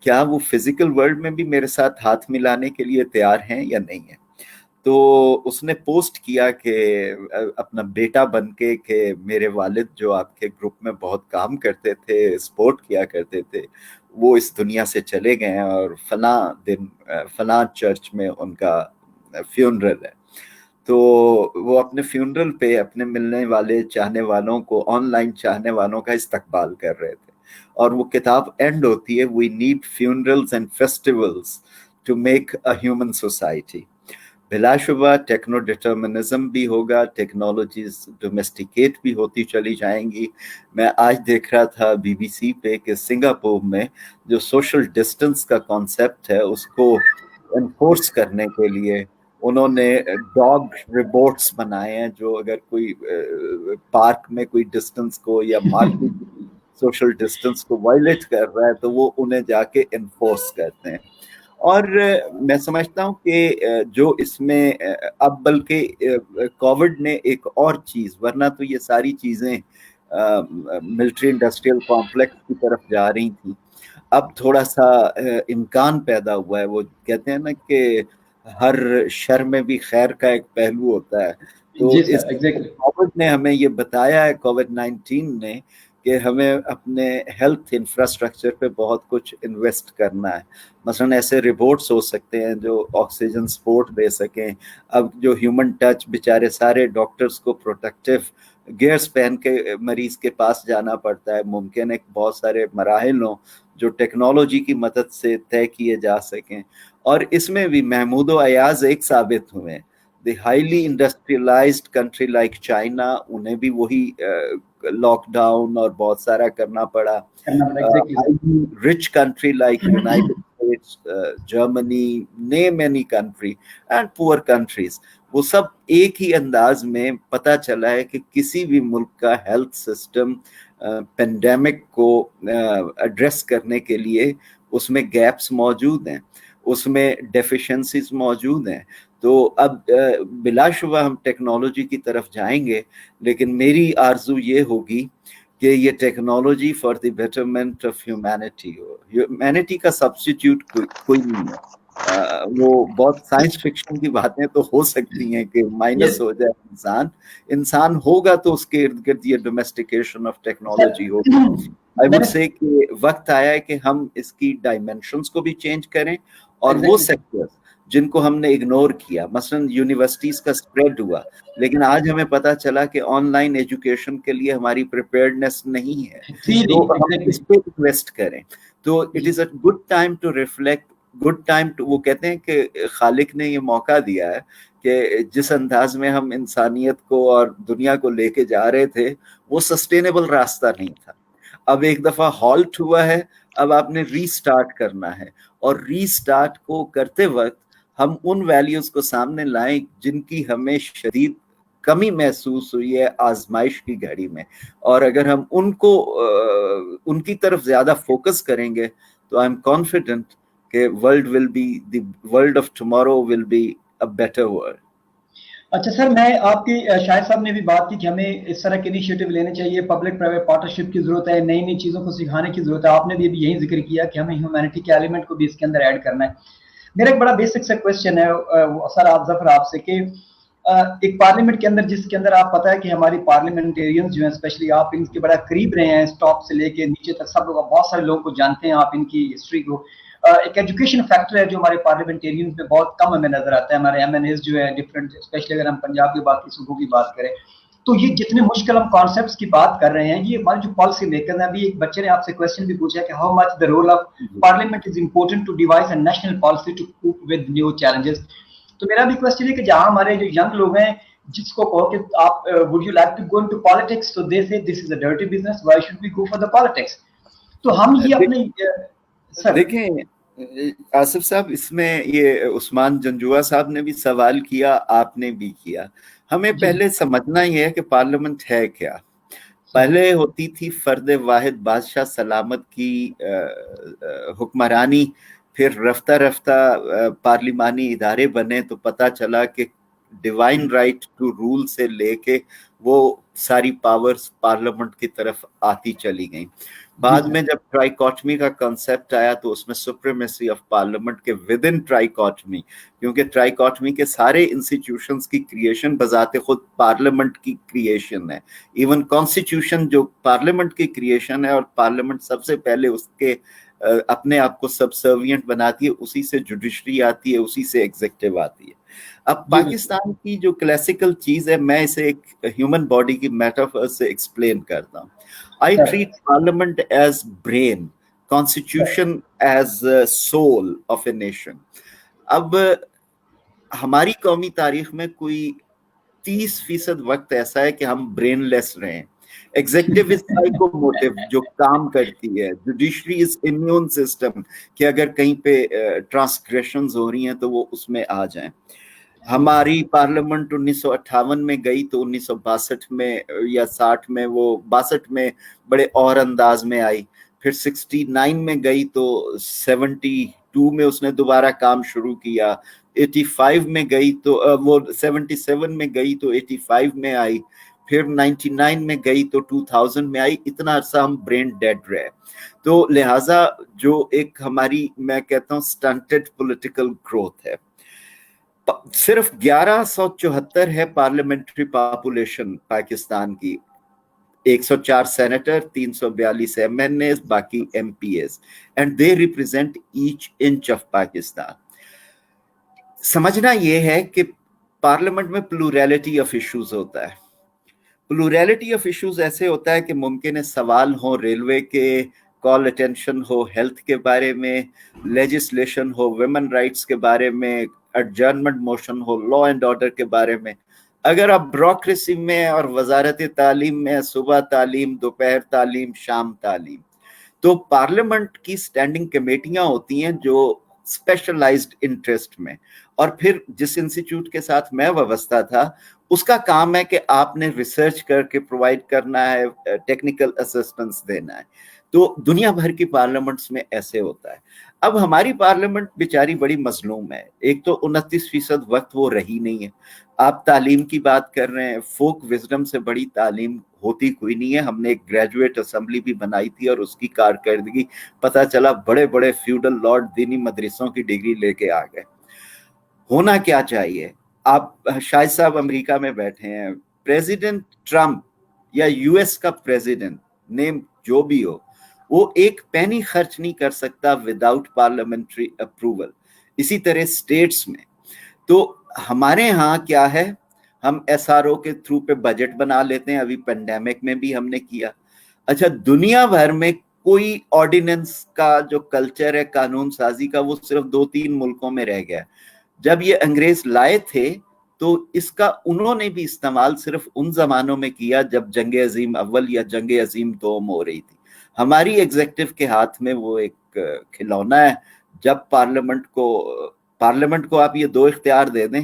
کیا وہ فزیکل ورلڈ میں بھی میرے ساتھ ہاتھ ملانے کے لیے تیار ہیں یا نہیں ہیں. تو اس نے پوسٹ کیا کہ اپنا بیٹا بن کے کہ میرے والد جو آپ کے گروپ میں بہت کام کرتے تھے، سپورٹ کیا کرتے تھے، وہ اس دنیا سے چلے گئے ہیں اور فلاں دن فلاں چرچ میں ان کا فیونرل ہے. تو وہ اپنے فیونرل پہ اپنے ملنے والے چاہنے والوں کو، آن لائن چاہنے والوں کا استقبال کر رہے تھے. اور وہ کتاب اینڈ ہوتی ہے، we need funerals and festivals to make a human society. بلا شبہ ٹیکنو ڈٹرمنزم بھی ہوگا، ٹیکنالوجیز ڈومیسٹیکیٹ بھی ہوتی چلی جائیں گی. میں آج دیکھ رہا تھا BBC پہ کہ سنگاپور میں جو سوشل ڈسٹنس کا کانسیپٹ ہے، اس کو انفورس کرنے کے لیے انہوں نے ڈاگ ریبورٹس بنائے ہیں، جو اگر کوئی پارک میں کوئی ڈسٹنس کو یا مارکیٹ سوشل ڈسٹنس کو وائلیٹ کر رہا ہے تو وہ انہیں جا کے انفورس کرتے ہیں. اور میں سمجھتا ہوں کہ جو اس میں اب بلکہ کووڈ نے ایک اور چیز، ورنہ تو یہ ساری چیزیں ملٹری انڈسٹریل کمپلیکس کی طرف جا رہی تھیں، اب تھوڑا سا امکان پیدا ہوا ہے. وہ کہتے ہیں نا کہ ہر شر میں بھی خیر کا ایک پہلو ہوتا ہے. تو اس کووڈ نے ہمیں یہ بتایا ہے، کووڈ-19 نے، کہ ہمیں اپنے ہیلتھ انفراسٹرکچر پہ بہت کچھ انویسٹ کرنا ہے. مثلا ایسے رپورٹس ہو سکتے ہیں جو آکسیجن سپورٹ دے سکیں. اب جو ہیومن ٹچ، بیچارے سارے ڈاکٹرز کو پروٹیکٹیو گیئرز پہن کے مریض کے پاس جانا پڑتا ہے. ممکن ہے بہت سارے مراحل ہوں جو ٹیکنالوجی کی مدد سے طے کیے جا سکیں. اور اس میں بھی محمود و ایاز ایک ثابت ہوئے. The highly industrialised country like China, انہیں بھی وہی لاک ڈاؤن اور بہت سارا کرنا پڑا. Rich country like United States, Germany, name any country, and poor countries, وہ سب ایک ہی انداز میں پتہ چلا ہے کہ کسی بھی ملک کا ہیلتھ سسٹم پینڈیمک کو ایڈریس کرنے کے لیے اس میں گیپس موجود ہیں، اس میں ڈیفیشنسیز موجود ہیں. تو اب بلا شبہ ہم ٹیکنالوجی کی طرف جائیں گے، لیکن میری آرزو یہ ہوگی کہ یہ technology for the betterment of humanity who. Humanity کا سبسٹیٹیوٹ کوئی نہیں ہے. وہ بہت سائنس فکشن کی باتیں تو ہو سکتی ہیں کہ مائنس ہو جائے انسان ہوگا تو اس کے ارد گرد یہ ڈومیسٹیکیشن آف ٹیکنالوجی ہوگی. آئی وڈ سے کہ وقت آیا ہے کہ ہم اس کی ڈائمینشنز کو بھی چینج کریں, اور وہ سیکٹرز جن کو ہم نے اگنور کیا, مثلا یونیورسٹیز کا اسپریڈ ہوا, لیکن آج ہمیں پتا چلا کہ آن لائن ایجوکیشن کے لیے ہماری پریپیئرڈنیس نہیں ہے, تو ہم اس پہ انویسٹ کریں. تو it is a good time to reflect, good time to, وہ کہتے ہیں کہ خالق نے یہ موقع دیا ہے کہ جس انداز میں ہم انسانیت کو اور دنیا کو لے کے جا رہے تھے وہ سسٹینیبل راستہ نہیں تھا. اب ایک دفعہ ہالٹ ہوا ہے, اب آپ نے ری سٹارٹ کرنا ہے, اور ری سٹارٹ کو کرتے وقت ہم ان ویلیوز کو سامنے لائیں جن کی ہمیں شدید کمی محسوس ہوئی ہے آزمائش کی گھڑی میں, اور اگر ہم ان کی طرف زیادہ فوکس کریں گے تو آئی ایم کانفیڈنٹ کہ world will be, the world of tomorrow will be a better world. اچھا سر, میں آپ کی شاہد صاحب نے بھی بات کی کہ ہمیں اس طرح کے انیشیٹو لینے چاہیے, پبلک پرائیویٹ پارٹنرشپ کی ضرورت ہے, نئی نئی چیزوں کو سکھانے کی ضرورت ہے. آپ نے بھی ابھی یہی ذکر کیا کہ ہمیں ہیومینٹی کے ایلیمنٹ کو بھی اس کے اندر ایڈ کرنا ہے. میرا ایک بڑا بیسک سا کویسچن ہے سر ظفر آپ سے, کہ ایک پارلیمنٹ کے اندر, جس کے اندر آپ پتا ہے کہ ہماری پارلیمنٹیرینز جو ہیں, اسپیشلی آپ ان کے بڑا قریب رہے ہیں, ٹاپ سے لے کے نیچے تک سب لوگ, بہت سارے لوگوں کو جانتے ہیں آپ, ان کی ہسٹری کو. ایک ایجوکیشن فیکٹر ہے جو ہمارے پارلیمنٹیرینز میں بہت کم ہمیں نظر آتا ہے. ہمارے ایم این ایز جو ہے ڈفرینٹ, اسپیشلی اگر ہم پنجاب کے باقی صوبوں کی بات کریں, تو یہ جتنے مشکل ہم کانسیپٹس کی بات کر رہے ہیں, یہ ہمارے جو پالیسی میکرز ہیں. ابھی ایک بچے نے آپ سے کویسچن بھی پوچھا کہ how much the role of parliament is important to devise a national policy to cope with new challenges. تو میرا بھی کویسچن ہے کہ جہاں ہمارے جو ینگ لوگ ہیں, جس کو کہو کہ آپ would you like to go into politics, تو they say this is a dirty business, why should we go for the politics. تو ہم یہ اپنے دیکھیں آصف صاحب, اس میں یہ عثمان جنجوعہ صاحب نے بھی سوال کیا, آپ نے بھی کیا. ہمیں پہلے سمجھنا یہ ہے کہ پارلیمنٹ ہے کیا. پہلے ہوتی تھی فرد واحد بادشاہ سلامت کی حکمرانی, پھر رفتہ رفتہ پارلیمانی ادارے بنے تو پتہ چلا کہ ڈیوائن رائٹ ٹو رول سے لے کے وہ ساری پاورز پارلیمنٹ کی طرف آتی چلی گئیں. بعد میں جب ٹرائیکاٹمی کا کنسیپٹ آیا تو اس میں سپریمیسی آف پارلیمنٹ کے ود ان ٹرائیکاٹمی, کیونکہ ٹرائیکاٹمی کے سارے انسٹیٹیوشنز کی کریشن بذات خود پارلیمنٹ کی کریشن ہے. ایون کانسٹیٹیوشن جو پارلیمنٹ کی کریشن ہے, اور پارلیمنٹ سب سے پہلے اس کے اپنے آپ کو سبسروینٹ بناتی ہے, اسی سے جوڈیشری آتی ہے, اسی سے ایگزیکٹو آتی ہے. اب پاکستان کی جو کلاسیکل چیز ہے, میں اسے ایک ہیومن باڈی کی میٹافر سے ایکسپلین کرتا ہوں. I treat parliament as brain, constitution as soul of a nation. اب ہماری قومی تاریخ میں کوئی 30% وقت ایسا ہے کہ ہم برین لیس رہے ہیں. ایگزیکٹو از سائیکو موٹیو, جو کام کرتی ہے. جوڈیشری از امیون سسٹم, کہ اگر کہیں پہ ٹرانسگریشنز ہو رہی ہیں تو وہ اس میں آ جائیں. ہماری پارلیمنٹ 1958 میں گئی تو 1962 میں یا 60 میں, وہ 62 میں بڑے اور انداز میں آئی. پھر 69 میں گئی تو 72 میں اس نے دوبارہ کام شروع کیا. 85 میں گئی تو وہ 77 میں گئی تو 85 میں آئی. پھر 99 میں گئی تو 2000 میں آئی. اتنا عرصہ ہم برین ڈیڈ رہے. تو لہٰذا جو ایک ہماری, میں کہتا ہوں, سٹنٹڈ پولیٹیکل گروتھ ہے. صرف 1174 ہے پارلیمنٹری پاپولیشن پاکستان کی, 104 سینیٹر, 342 ایم این ایز, باقی M P As, and they represent each inch of Pakistan. سمجھنا یہ ہے کہ پارلیمنٹ میں پلوریلٹی آف ایشوز ہوتا ہے. پلوریلٹی آف ایشوز ایسے ہوتا ہے کہ ممکن ہے سوال ہوں ریلوے کے, کال اٹینشن ہو ہیلتھ کے بارے میں, لیجسلیشن ہو ویمن رائٹس کے بارے میں, ایڈجرنمنٹ موشن ہو لا اینڈ آرڈر کے بارے میں. اگر آپ بیوروکریسی میں اور وزارت تعلیم میں, صبح تعلیم, دوپہر تعلیم, شام تعلیم, تو پارلیمنٹ کی سٹینڈنگ کمیٹیاں ہوتی ہیں جو اسپیشلائزڈ انٹرسٹ میں. اور پھر جس انسٹیٹیوٹ کے ساتھ میں وابستہ تھا, اس کا کام ہے کہ آپ نے ریسرچ کر کے پرووائڈ کرنا ہے, ٹیکنیکل اسسٹنس دینا ہے. تو دنیا بھر کی پارلیمنٹس میں ایسے ہوتا ہے. اب ہماری پارلیمنٹ بیچاری بڑی مظلوم ہے. ایک تو 29% وقت وہ رہی نہیں ہے. آپ تعلیم کی بات کر رہے ہیں, فوک وزڈم سے بڑی تعلیم ہوتی کوئی نہیں ہے. ہم نے ایک گریجویٹ اسمبلی بھی بنائی تھی اور اس کی کارکردگی پتہ چلا بڑے بڑے فیوڈل لارڈ دینی مدرسوں کی ڈگری لے کے آ گئے. ہونا کیا چاہیے؟ آپ شاہد صاحب امریکہ میں بیٹھے ہیں, پریزیڈنٹ ٹرمپ یا یو ایس کا پریزیڈنٹ نیم جو بھی ہو, وہ ایک پینی خرچ نہیں کر سکتا وداؤٹ پارلیمنٹری اپروول. اسی طرح اسٹیٹس میں. تو ہمارے ہاں کیا ہے, ہم ایس آر او کے تھرو پہ بجٹ بنا لیتے ہیں, ابھی پینڈیمک میں بھی ہم نے کیا. اچھا, دنیا بھر میں کوئی آرڈیننس کا جو کلچر ہے قانون سازی کا, وہ صرف 2-3 ملکوں میں رہ گیا. جب یہ انگریز لائے تھے تو اس کا انہوں نے بھی استعمال صرف ان زمانوں میں کیا جب جنگ عظیم اول یا جنگ عظیم دوم ہو رہی تھی. ہماری ایگزیکٹو کے ہاتھ میں وہ ایک کھلونا ہے. جب پارلیمنٹ کو آپ یہ 2 اختیار دے دیں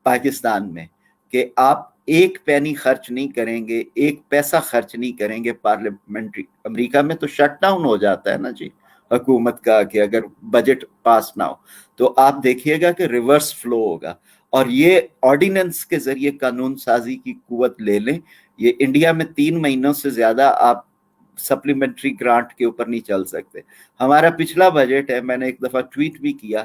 پاکستان میں کہ آپ ایک پینی خرچ نہیں کریں گے, ایک پیسہ خرچ نہیں کریں گے پارلیمنٹری. امریکہ میں تو شٹ ڈاؤن ہو جاتا ہے نا جی حکومت کا, کہ اگر بجٹ پاس نہ ہو تو آپ دیکھیے گا کہ ریورس فلو ہوگا. اور یہ آرڈیننس کے ذریعے قانون سازی کی قوت لے لیں. یہ انڈیا میں 3 مہینوں سے زیادہ آپ سپلیمنٹری گرانٹ کے اوپر نہیں چل سکتے. ہمارا پچھلا بجٹ ہے, میں نے ایک دفعہ ٹویٹ بھی کیا,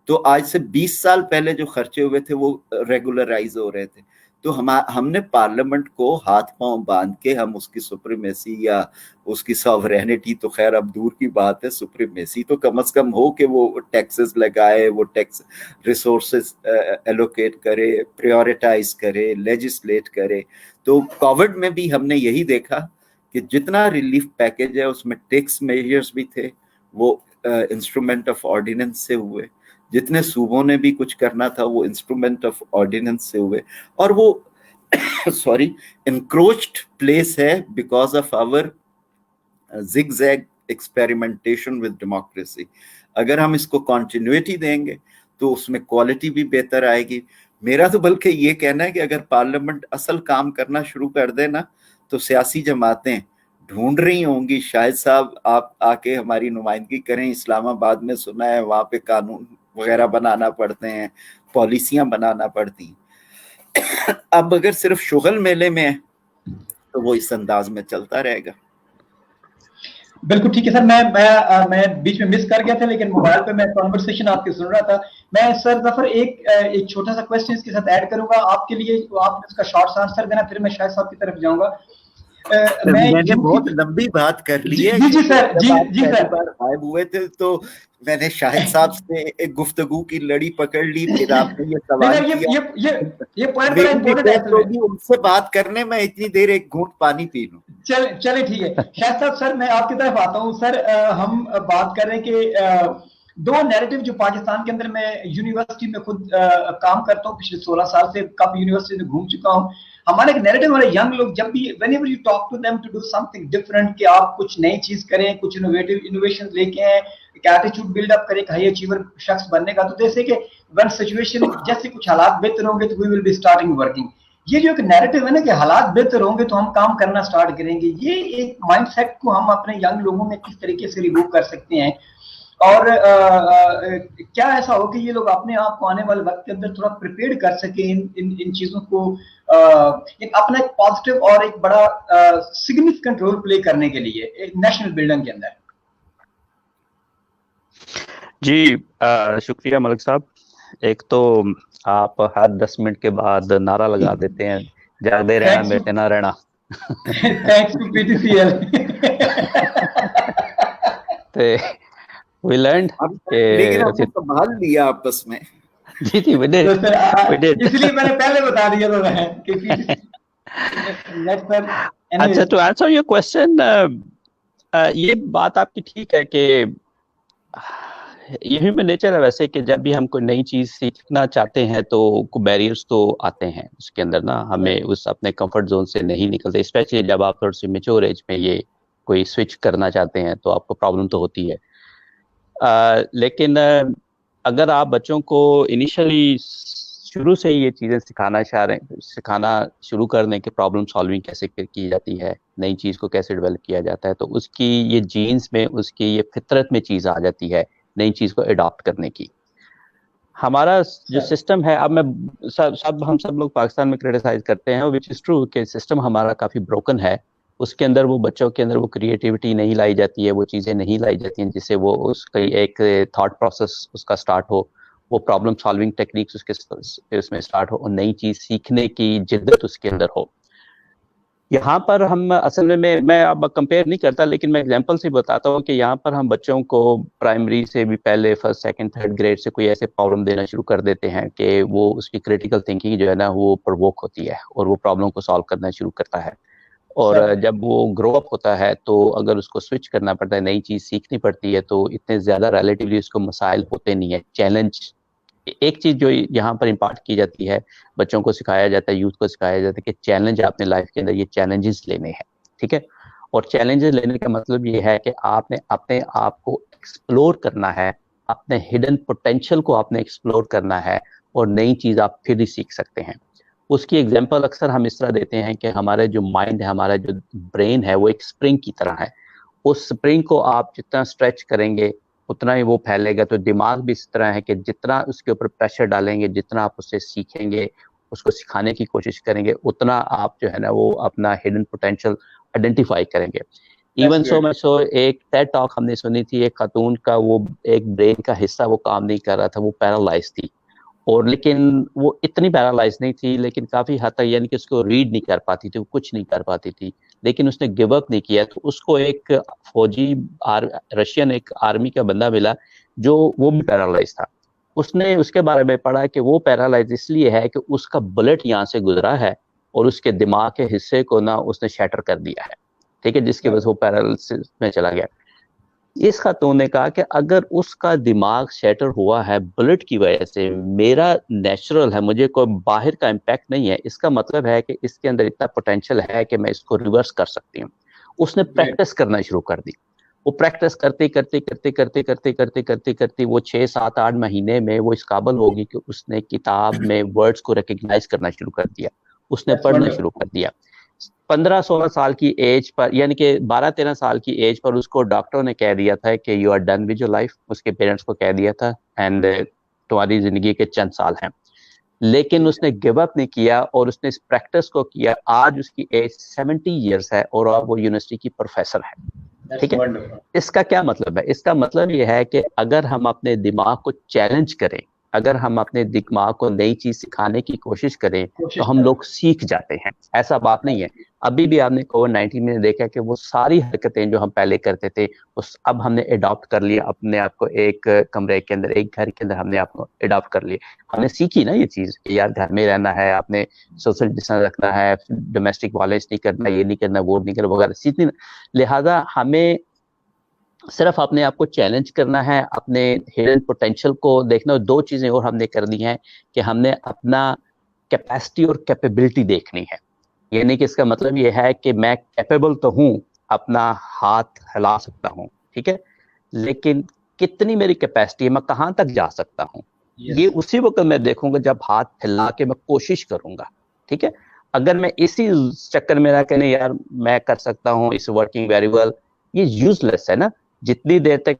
تو آج سے 20 سال پہلے جو خرچے ہوئے تھے وہ ریگولرائز ہو رہے تھے. تو ہم نے پارلیمنٹ کو ہاتھ پاؤں باندھ کے ہم اس کی سپریمیسی یا اس کی ساورینٹی, تو خیر اب دور کی بات ہے, سپریمیسی تو کم از کم ہو کہ وہ ٹیکسز لگائے, وہ ٹیکس ریسورسز ایلوکیٹ کرے, پریورٹائز کرے, لیجسلیٹ کرے. تو کووڈ میں بھی ہم نے یہی دیکھا کہ جتنا ریلیف پیکیج ہے اس میں ٹیکس میجرز بھی تھے, وہ انسٹرومنٹ آف آرڈیننس سے ہوئے. جتنے صوبوں نے بھی کچھ کرنا تھا وہ انسٹرومنٹ آف آرڈیننس سے ہوئے. اور وہ انکروچڈ پلیس ہے because of our zig zag experimentation with democracy. اگر ہم اس کو کنٹینیوٹی دیں گے تو اس میں کوالٹی بھی بہتر آئے گی. میرا تو بلکہ یہ کہنا ہے کہ اگر پارلیمنٹ اصل کام کرنا شروع کر دے نا, تو سیاسی جماعتیں ڈھونڈ رہی ہوں گی, شاہد صاحب آپ آ کے ہماری نمائندگی کریں. اسلام آباد میں سنا ہے وہاں پہ قانون وغیرہ بنانا پڑتے ہیں, پالیسیاں بنانا پڑتی ہیں. اب اگر صرف شغل میلے میں ہے تو وہ اس انداز میں چلتا رہے گا. بالکل ٹھیک ہے سر. میں بیچ میں مس کر گیا تھا, لیکن موبائل پہ میں کنورسیشن آپ کی سن رہا تھا. میں سر ظفر ایک چھوٹا سا کوشچن اس کے ساتھ ایڈ کروں گا آپ کے لیے, آپ نے اس کا شارٹ آنسر دینا, پھر میں شاہد صاحب کی طرف جاؤں گا. میں نے بہت لمبی بات کر لی ہے. جی سر, جی سر. غائب ہوئے تھے تو میں نے شاہد صاحب سے ایک گفتگو کی لڑی پکڑ لی, پھر آپ نے یہ سوال کیا. یہ پوائنٹ بڑا امپورٹنٹ ہے. ان سے بات کرنے میں اتنی دیر ایک گھونٹ پانی پی لوں. چلے ٹھیک ہے شاہد صاحب. سر میں آپ کی طرف آتا ہوں. سر ہم بات کر رہے ہیں کہ 2 نیریٹو جو پاکستان کے اندر, میں یونیورسٹی میں خود کام کرتا ہوں پچھلے 16 سال سے, کافی یونیورسٹی میں گھوم چکا ہوں. ہمارے ایک نیریٹو والے ینگ لوگ جب بھی whenever you talk to them to do something different, کہ آپ کچھ نئی چیز کریں, کچھ انوویشن لے کے آئیں, ایک ایٹیٹیوڈ بلڈ اپ کریں, ایک ہائی اچیور شخص بننے کا, تو جیسے کہ when situation جیسے کچھ حالات بہتر ہوں گے تو we will be starting working. یہ جو ایک نیریٹو ہے نا کہ حالات بہتر ہوں گے تو ہم کام کرنا سٹارٹ کریں گے, یہ ایک مائنڈ سیٹ کو ہم اپنے ینگ لوگوں میں کس طریقے سے ریموو کر سکتے ہیں, اور کیا ایسا ہو کہ یہ لوگ اپنے آپ کو آنے والے وقت کے اندر تھوڑا پریپیئر کر سکیں ان چیزوں کو, اپنا ایک پازیٹیو اور ایک بڑا سگنیفیکنٹ رول پلے کرنے کے لیے نیشنل بلڈنگ کے اندر. جی شکریہ ملک صاحب. ایک تو آپ ہر 10 منٹ کے بعد نعرہ لگا دیتے ہیں, جاگتے رہنا بیٹے نہ رہنا. Thanks to P T C L. We learned لیکن ہم نے سنبھال لیا آپس میں. جی جی we did. اس لیے میں نے پہلے بتا دیا تھا. اچھا, to answer your question, یہ بات آپ کی ٹھیک ہے کہ یہ ہیومن نیچر ہے ویسے, کہ جب بھی ہم کوئی نئی چیز سیکھنا چاہتے ہیں تو کوئی بیریئرس تو آتے ہیں اس کے اندر نا, ہمیں اس اپنے کمفرٹ زون سے نہیں نکلتے, اسپیشلی جب آپ تھوڑی سی میچور ایج میں یہ کوئی سوئچ کرنا چاہتے ہیں تو آپ کو پرابلم تو ہوتی ہے. لیکن اگر آپ بچوں کو انیشلی شروع سے یہ چیزیں سکھانا شروع کر دیں کہ پرابلم سالونگ کیسے کی جاتی ہے, نئی چیز کو کیسے ڈیولپ کیا جاتا ہے, تو اس کی یہ جینز میں, اس کی یہ فطرت میں چیز آ جاتی ہے نئی چیز کو اڈاپٹ کرنے کی. ہمارا جو سسٹم ہے، اب میں ہم سب لوگ پاکستان میں کریٹیسائز کرتے ہیں وچ از ٹرو کہ سسٹم ہمارا کافی بروکن ہے. اس کے اندر وہ بچوں کے اندر وہ کریٹیوٹی نہیں لائی جاتی ہے، وہ چیزیں نہیں لائی جاتی ہیں جس سے وہ اس کا ایک تھاٹ پروسیس اس کا سٹارٹ ہو، وہ پرابلم سالونگ ٹیکنیکس اس میں سٹارٹ ہو، اور نئی چیز سیکھنے کی جدت اس کے اندر ہو. یہاں پر ہم اصل میں اب کمپیئر نہیں کرتا، لیکن میں ایگزامپل سے بتاتا ہوں کہ یہاں پر ہم بچوں کو پرائمری سے بھی پہلے فرسٹ سیکنڈ تھرڈ گریڈ سے کوئی ایسے پرابلم دینا شروع کر دیتے ہیں کہ وہ اس کی کریٹیکل تھنکنگ جو ہے نا وہ پرووک ہوتی ہے اور وہ پرابلم کو سالو کرنا شروع کرتا ہے. اور جب وہ گرو اپ ہوتا ہے تو اگر اس کو سوئچ کرنا پڑتا ہے، نئی چیز سیکھنی پڑتی ہے، تو اتنے زیادہ ریلیٹیولی اس کو مسائل ہوتے نہیں ہیں. چیلنج ایک چیز جو یہاں پر امپارٹ کی جاتی ہے، بچوں کو سکھایا جاتا ہے، یوتھ کو سکھایا جاتا ہے کہ چیلنج آپ نے لائف کے اندر یہ چیلنجز لینے ہیں، ٹھیک ہے. اور چیلنجز لینے کا مطلب یہ ہے کہ آپ نے اپنے آپ کو ایکسپلور کرنا ہے، اپنے ہڈن پوٹینشیل کو آپ نے ایکسپلور کرنا ہے، اور نئی چیز آپ پھر ہی سیکھ سکتے ہیں. اس کی ایگزامپل اکثر ہم اس طرح دیتے ہیں کہ ہمارے جو مائنڈ ہے، ہمارا جو برین ہے، وہ ایک اسپرنگ کی طرح ہے. اس اسپرنگ کو آپ جتنا اسٹریچ کریں گے اتنا ہی وہ پھیلے گا. تو دماغ بھی اس طرح ہے کہ جتنا اس کے اوپر پریشر ڈالیں گے، جتنا آپ اسے سیکھیں گے، اس کو سکھانے کی کوشش کریں گے، اتنا آپ جو ہے نا وہ اپنا ہڈن پوٹینشیل آئیڈینٹیفائی کریں گے. ایون سو ایک ٹیڈ ٹاک ہم نے سنی تھی ایک خاتون کا، وہ ایک برین کا حصہ وہ کام نہیں کر رہا تھا، وہ پیرالائز تھی. اور لیکن وہ اتنی پیرالائز نہیں تھی، لیکن کافی حد تک یعنی کہ اس کو ریڈ نہیں کر پاتی تھی، وہ کچھ نہیں کر پاتی تھی، لیکن اس نے گیو اپ نہیں کیا. تو اس کو ایک فوجی رشین ایک آرمی کا بندہ ملا جو وہ بھی پیرالائز تھا. اس نے اس کے بارے میں پڑھا کہ وہ پیرالائز اس لیے ہے کہ اس کا بلٹ یہاں سے گزرا ہے اور اس کے دماغ کے حصے کو نا اس نے شیٹر کر دیا ہے، ٹھیک ہے، جس کی وجہ سے وہ پیرالائسس میں چلا گیا. اس خاتون نے کہا کہ اگر اس کا دماغ شیٹر ہوا ہے بلٹ کی وجہ سے، میرا نیچرل ہے، مجھے کوئی باہر کا امپیکٹ نہیں ہے، اس کا مطلب ہے کہ اس کے اندر اتنا پوٹینشیل ہے کہ میں اس کو ریورس کر سکتی ہوں. اس نے پریکٹس کرنا شروع کر دی. وہ پریکٹس کرتے وہ 6-7-8 مہینے میں وہ اس قابل ہوگی کہ اس نے کتاب میں ورڈز کو ریکگنائز کرنا شروع کر دیا، اس نے پڑھنا شروع کر دیا. 15-16 سال کی ایج پر، یعنی کہ 12-13 سال کی ایج پر اس کو ڈاکٹروں نے کہہ دیا تھا کہ you are done with your life. اس کے پیرنٹس کو کہہ دیا تھا اینڈ تمہاری زندگی کے چند سال ہیں. لیکن اس نے گیو اپ نہیں کیا اور اس نے اس پریکٹس کو کیا. آج اس کی ایج 70 ایئرس ہے اور اب وہ یونیورسٹی کی پروفیسر ہے، ٹھیک ہے. اس کا کیا مطلب ہے؟ اس کا مطلب یہ ہے کہ اگر ہم اپنے دماغ کو چیلنج کریں، اگر ہم اپنے دماغ کو نئی چیز سکھانے کی کوشش کریں تو ہم لوگ سیکھ جاتے ہیں. ایسا بات نہیں ہے. ابھی بھی آپ نے کووڈ-19 میں دیکھا کہ وہ ساری حرکتیں جو ہم پہلے کرتے تھے اب ہم نے اڈاپٹ کر لیا اپنے آپ کو. ایک کمرے کے اندر، ایک گھر کے اندر ہم نے آپ کو اڈاپٹ کر لیا. ہم نے سیکھی نا یہ چیز کہ یار گھر میں رہنا ہے، آپ نے سوشل ڈسٹینس رکھنا ہے، ڈومیسٹک وائلنس نہیں کرنا، یہ نہیں کرنا، وہ نہیں کرنا وغیرہ سیکھنی. لہٰذا ہمیں صرف اپنے آپ کو چیلنج کرنا ہے، اپنے ہڈن پوٹینشیل کو دیکھنا. دو چیزیں اور ہم نے کر دی ہیں کہ ہم نے اپنا کیپیسٹی اور کیپیبلٹی دیکھنی ہے. یعنی کہ اس کا مطلب یہ ہے کہ میں کیپیبل تو ہوں، اپنا ہاتھ ہلا سکتا ہوں، ٹھیک ہے، لیکن کتنی میری کیپیسٹی ہے، میں کہاں تک جا سکتا ہوں. یہ اسی وقت میں دیکھوں گا جب ہاتھ ہلا کے میں کوشش کروں گا، ٹھیک ہے. اگر میں اسی چکر میں نہ کہنے یار میں کر سکتا ہوں، اس ورکنگ ویری ویل، یہ یوز لیس ہے نا. جتنی دیر تک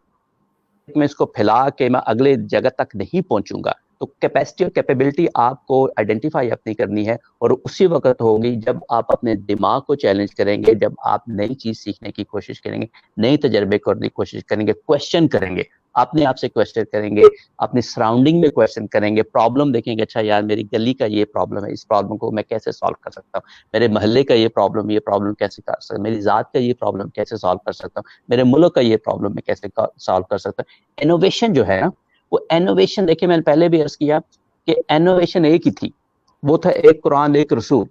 میں اس کو پھیلا کے میں اگلے جگہ تک نہیں پہنچوں گا. تو کیپیسٹی اور کیپیبلٹی آپ کو آئیڈینٹیفائی اپنی کرنی ہے، اور اسی وقت ہوگی جب آپ اپنے دماغ کو چیلنج کریں گے، جب آپ نئی چیز سیکھنے کی کوشش کریں گے، نئی تجربے کرنے کی کوشش کریں گے، کویشچن کریں گے، اپنے آپ سے کویشچن کریں گے، اپنی سراؤنڈنگ میں کویشچن کریں گے، پرابلم دیکھیں گے. اچھا یار میری گلی کا یہ پرابلم ہے، اس پرابلم کو میں کیسے سالو کر سکتا ہوں. میرے محلے کا یہ پرابلم کیسے کر سکتا ہوں. میری ذات کا یہ پرابلم کیسے سالو کر سکتا ہوں. میرے ملک کا یہ پرابلم میں کیسے سالو کر سکتا ہوں. انوویشن جو ہے نا، وہ انوویشن دیکھیں میں نے پہلے بھی عرض کیا کہ انوویشن ایک ہی تھی، وہ تھا ایک قرآن ایک رسول.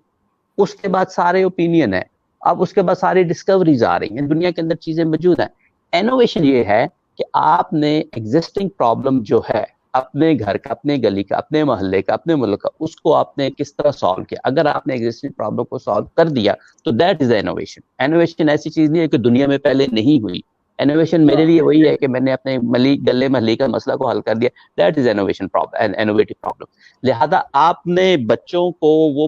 اس کے بعد سارے اوپینین ہیں، اب اس کے بعد ساری ڈسکوریز آ رہی ہیں، دنیا کے اندر چیزیں موجود ہیں. انوویشن یہ ہے کہ آپ نے ایگزسٹنگ پرابلم جو ہے اپنے گھر کا، اپنے گلی کا، اپنے محلے کا، اپنے ملک کا، اس کو آپ نے کس طرح سالو کیا. اگر آپ نے ایگزسٹنگ پرابلم کو سالو کر دیا تو دیٹ از انوویشن. انوویشن ایسی چیز نہیں ہے کہ دنیا میں پہلے نہیں ہوئی. انوویشن میرے لیے وہی ہے کہ میں نے اپنے گلے محلے کا مسئلہ کو حل کر دیا. That is innovation problem, innovative problem. لہذا آپ نے بچوں کو وہ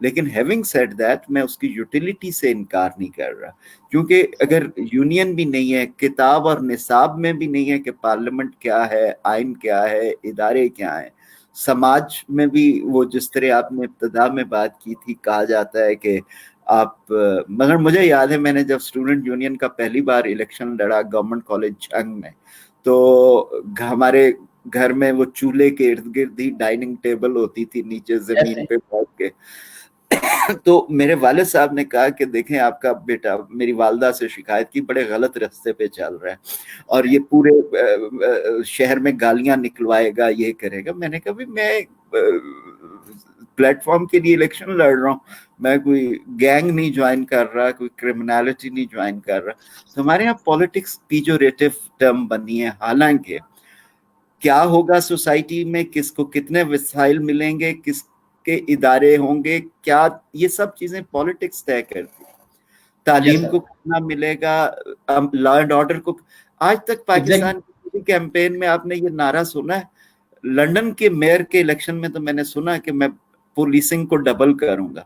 لیکن ہیونگ سیڈ دیٹ میں اس کی یوٹیلیٹی سے انکار نہیں کر رہا، کیونکہ اگر یونین بھی نہیں ہے، کتاب اور نصاب میں بھی نہیں ہے کہ پارلیمنٹ کیا ہے، آئین کیا ہے، ادارے کیا ہیں، سماج میں بھی وہ جس طرح آپ نے ابتدا میں بات کی تھی، کہا جاتا ہے کہ آپ، مگر مجھے یاد ہے میں نے جب اسٹوڈنٹ یونین کا پہلی بار الیکشن لڑا گورنمنٹ کالج جھنگ میں، تو ہمارے گھر میں وہ چولہے کے ارد گرد ہی ڈائننگ ٹیبل ہوتی تھی نیچے زمین پہ بیٹھ کے، تو میرے والد صاحب نے کہا کہ دیکھیں آپ کا بیٹا، میری والدہ سے شکایت کی، بڑے غلط راستے پہ چل رہا ہے اور یہ پورے شہر میں گالیاں نکلوائے گا، یہ کرے گا۔ میں نے کہا میں پلیٹ فارم کے لیے الیکشن لڑ رہا ہوں، میں کوئی گینگ نہیں جوائن کر رہا، کوئی کرمنالٹی نہیں جوائن کر رہا۔ تو ہمارے یہاں پالیٹکس پیجوریٹو ٹرم بنی ہے، حالانکہ کیا ہوگا سوسائٹی میں، کس کو کتنے وسائل ملیں گے، کس کے ادارے ہوں گے، کیا، یہ سب چیزیں پالیٹکس طے کرتی ہیں۔ تعلیم کو کتنا ملے گا، لا اینڈ آرڈر کو۔ آج تک پاکستان کی کیمپین میں آپ نے یہ نعرہ سنا ہے؟ لندن کے میئر کے الیکشن میں تو میں نے سنا کہ میں پولیسنگ کو ڈبل کروں گا،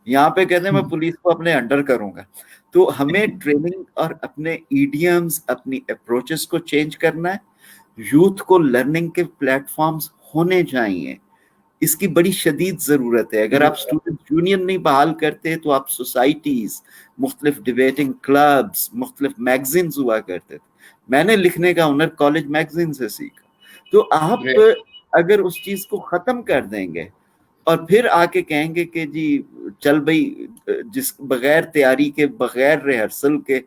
یہاں پہ کہتے ہیں میں پولیس کو اپنے انڈر کروں گا۔ تو ہمیں ٹریننگ اور اپنے ایڈیمز، اپنی اپروچز کو چینج کرنا ہے۔ یوتھ کو لرننگ کے پلیٹ فارمز ہونے چاہیے، اس کی بڑی شدید ضرورت ہے۔ اگر آپ اسٹوڈنٹ یونین نہیں بحال کرتے تو آپ سوسائٹیز، مختلف ڈیبیٹنگ کلبز، مختلف میگزینز ہوا کرتے تھے۔ میں نے لکھنے کا ہنر کالج میگزین سے سیکھا۔ تو آپ اگر اس چیز کو ختم کر دیں گے اور پھر آ کے کہیں گے کہ جی چل بھائی، جس بغیر تیاری کے، بغیر ریہرسل کے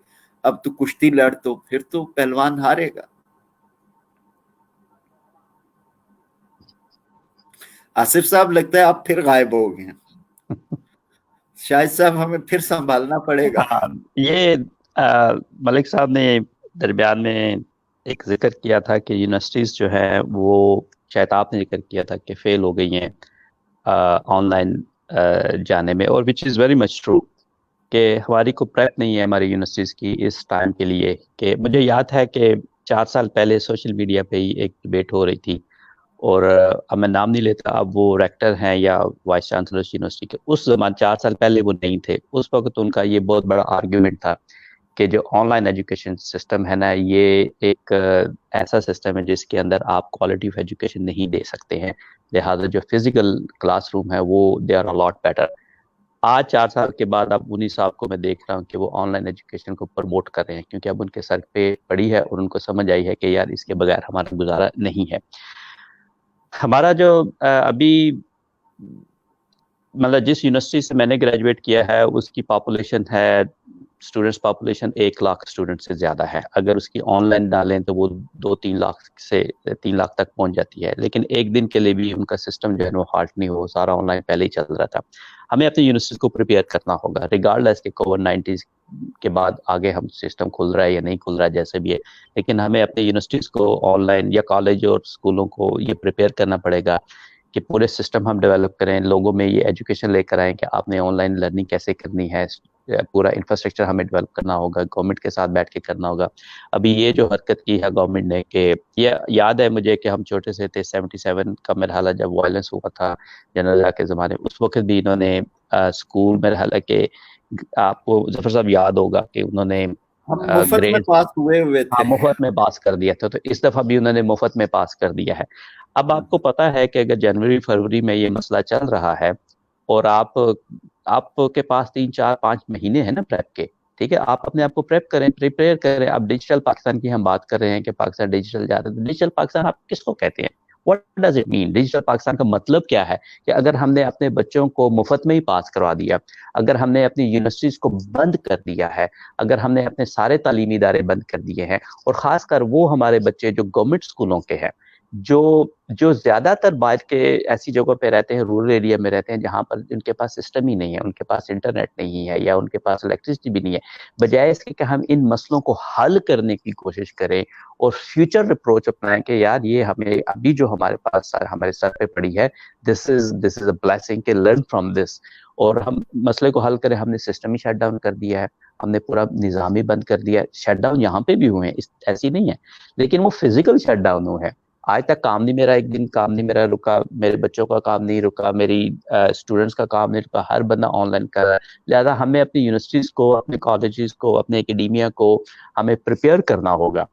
اب تو کشتی لڑ، تو پھر تو پہلوان ہارے گا۔ آصف صاحب لگتا ہے آپ پھر غائب ہو گئے ہیں، شاہد صاحب ہمیں پھر سنبھالنا پڑے گا۔ یہ ملک صاحب نے درمیان میں ایک ذکر کیا تھا کہ یونیورسٹیز جو ہے وہ، شاید آپ نے ذکر کیا تھا کہ فیل ہو گئی ہیں آن لائن جانے میں، اور وچ از ویری مچ ٹرو کہ ہماری کو پریپ نہیں ہے ہماری یونیورسٹیز کی اس ٹائم کے لیے۔ کہ مجھے یاد ہے کہ 4 سال پہلے سوشل میڈیا پہ ہی ایک ڈبیٹ ہو رہی تھی، اور اب میں نام نہیں لیتا، اب وہ ریکٹر ہیں یا وائس چانسلر یونیورسٹی کے، اس زمان 4 سال پہلے وہ نہیں تھے۔ اس وقت ان کا یہ بہت بڑا آرگیومنٹ تھا کہ جو آن لائن ایجوکیشن سسٹم ہے نا، یہ ایک ایسا سسٹم ہے جس کے اندر آپ کوالٹی آف ایجوکیشن نہیں دے سکتے ہیں، لہٰذا جو فزیکل کلاس روم ہے وہ they are a lot better. آج 4 سال کے بعد اب انہی صاحب کو میں دیکھ رہا ہوں کہ وہ آن لائن ایجوکیشن کو پروموٹ کر رہے ہیں، کیونکہ اب ان کے سر پہ پڑی ہے اور ان کو سمجھ آئی ہے کہ یار اس کے بغیر ہمارا گزارا نہیں ہے۔ ہمارا جو ابھی مطلب جس یونیورسٹی سے میں نے گریجویٹ کیا ہے اس کی پاپولیشن ہے، اسٹوڈنٹس پاپولیشن 1 لاکھ اسٹوڈنٹ سے زیادہ ہے۔ اگر اس کی آن لائن ڈالیں تو وہ 2-3 لاکھ سے 3 لاکھ تک پہنچ جاتی ہے، لیکن ایک دن کے لیے بھی ان کا سسٹم جو ہے وہ ہارٹ نہیں ہو، سارا آن لائن پہلے ہی چل رہا تھا۔ ہمیں اپنی یونیورسٹی کو پریپیئر کرنا ہوگا، ریگارڈلیس کہ کووڈ-19 کے بعد آگے ہم سسٹم کھل رہا ہے یا نہیں کھل رہا ہے جیسے بھی ہے، لیکن ہمیں اپنے یونیورسٹیز کو آن لائن یا کالج اور اسکولوں کو یہ پریپیئر کرنا پڑے گا کہ پورے سسٹم ہم ڈیولپ کریں، لوگوں میں یہ ایجوکیشن لے کر آئیں کہ آپ نے آن لائن لرننگ کیسے کرنی ہے، پورا انفراسٹرکچر ہمیں ڈیولپ کرنا ہوگا، گورنمنٹ کے ساتھ بیٹھ کے کرنا ہوگا۔ ابھی یہ جو حرکت کی ہے گورنمنٹ نے، کہ یہ یاد ہے مجھے کہ ہم چھوٹے سے تھے، 77 کا مرحلہ جب وائلنس ہوا تھا جنرل ضیاء کے زمانے میں، اس وقت بھی انہوں نے اسکول مرحلہ کے، آپ کو ظفر صاحب یاد ہوگا کہ انہوں نے مفت میں پاس ہوئے تھے، مفت میں پاس کر دیا تھا، تو اس دفعہ بھی انہوں نے مفت میں پاس کر دیا ہے۔ اب آپ کو پتا ہے کہ اگر جنوری فروری میں یہ مسئلہ چل رہا ہے اور آپ کے پاس 3-4-5 مہینے ہیں نا پریپ کے، ٹھیک ہے، آپ اپنے آپ کو پریپ کریں، پریپیئر کریں۔ اب ڈیجیٹل پاکستان کی ہم بات کر رہے ہیں کہ پاکستان ڈیجیٹل جا رہا ہے، ڈیجیٹل پاکستان آپ کس کو کہتے ہیں؟ What does it mean? Digital Pakistan کا مطلب کیا ہے؟ کہ اگر ہم نے اپنے بچوں کو مفت میں ہی پاس کروا دیا، اگر ہم نے اپنی یونیورسٹیز کو بند کر دیا ہے، اگر ہم نے اپنے سارے تعلیمی ادارے بند کر دیے ہیں، اور خاص کر وہ ہمارے بچے جو گورنمنٹ اسکولوں کے ہیں، جو زیادہ تر باہر کے ایسی جگہوں پہ رہتے ہیں، رورل ایریا میں رہتے ہیں، جہاں پر ان کے پاس سسٹم ہی نہیں ہے، ان کے پاس انٹرنیٹ نہیں ہے، یا ان کے پاس الیکٹرسٹی بھی نہیں ہے، بجائے اس کے کہ ہم ان مسئلوں کو حل کرنے کی کوشش کریں اور فیوچر اپروچ اپنائیں کہ یار یہ ہمیں ابھی جو ہمارے پاس ہمارے سر پہ پڑی ہے، دس از اے بلیسنگ کہ لرن فرام دس، اور ہم مسئلے کو حل کریں۔ ہم نے سسٹم ہی شٹ ڈاؤن کر دیا ہے، ہم نے پورا نظام ہی بند کر دیا ہے۔ شٹ ڈاؤن یہاں پہ بھی ہوئے ہیں، ایسی نہیں ہے، لیکن وہ فزیکل شٹ ڈاؤن ہوئے ہیں۔ آج تک کام نہیں میرا، ایک دن کام نہیں میرا رکا، میرے بچوں کا کام نہیں رکا، میری اسٹوڈنٹس کا کام نہیں رکا، ہر بندہ آن لائن کر رہا ہے. لہٰذا ہمیں اپنی یونیورسٹیز کو، اپنے کالجز کو، اپنے اکیڈیمیا کو ہمیں پریپیئر کرنا ہوگا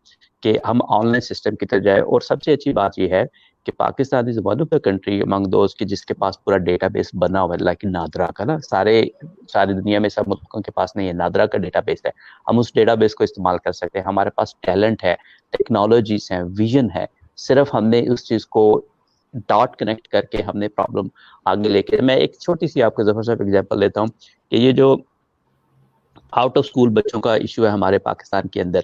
کہ ہم آن لائن سسٹم کی طرف جائے. اور سب سے اچھی بات یہ ہے کہ Pakistan is one of the country among those کی جس کے پاس پورا ڈیٹا بیس بنا ہوا ہے، لیکن نادرا کا نا، ساری دنیا میں سب ملکوں کے پاس نہیں ہے، نادرا کا ڈیٹا بیس ہے. ہم اس ڈیٹا بیس کو استعمال کر سکتے ہیں، ہمارے پاس ٹیلنٹ ہے، ٹیکنالوجیز ہیں، ویژن ہے. صرف ہم نے اس چیز کو ڈاٹ کنیکٹ کر کے ہم نے پرابلم آگے لے کے. میں ایک چھوٹی سی آپ کو ظفر صاحب ایگزامپل دیتا ہوں کہ یہ جو آؤٹ آف اسکول بچوں کا ایشو ہے ہمارے پاکستان کے اندر،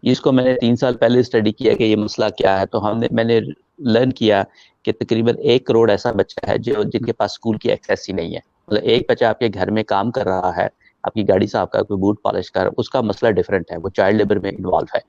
اس کو میں نے 3 سال پہلے اسٹڈی کیا کہ یہ مسئلہ کیا ہے. تو میں نے لرن کیا کہ تقریباً 1 کروڑ ایسا بچہ ہے جن کے پاس اسکول کی ایکسیس ہی نہیں ہے. مطلب ایک بچہ آپ کے گھر میں کام کر رہا ہے، آپ کی گاڑی صاف کر، کوئی بوٹ پالش کر، اس کا مسئلہ ڈیفرنٹ ہے، وہ چائلڈ لیبر میں انوالو ہے،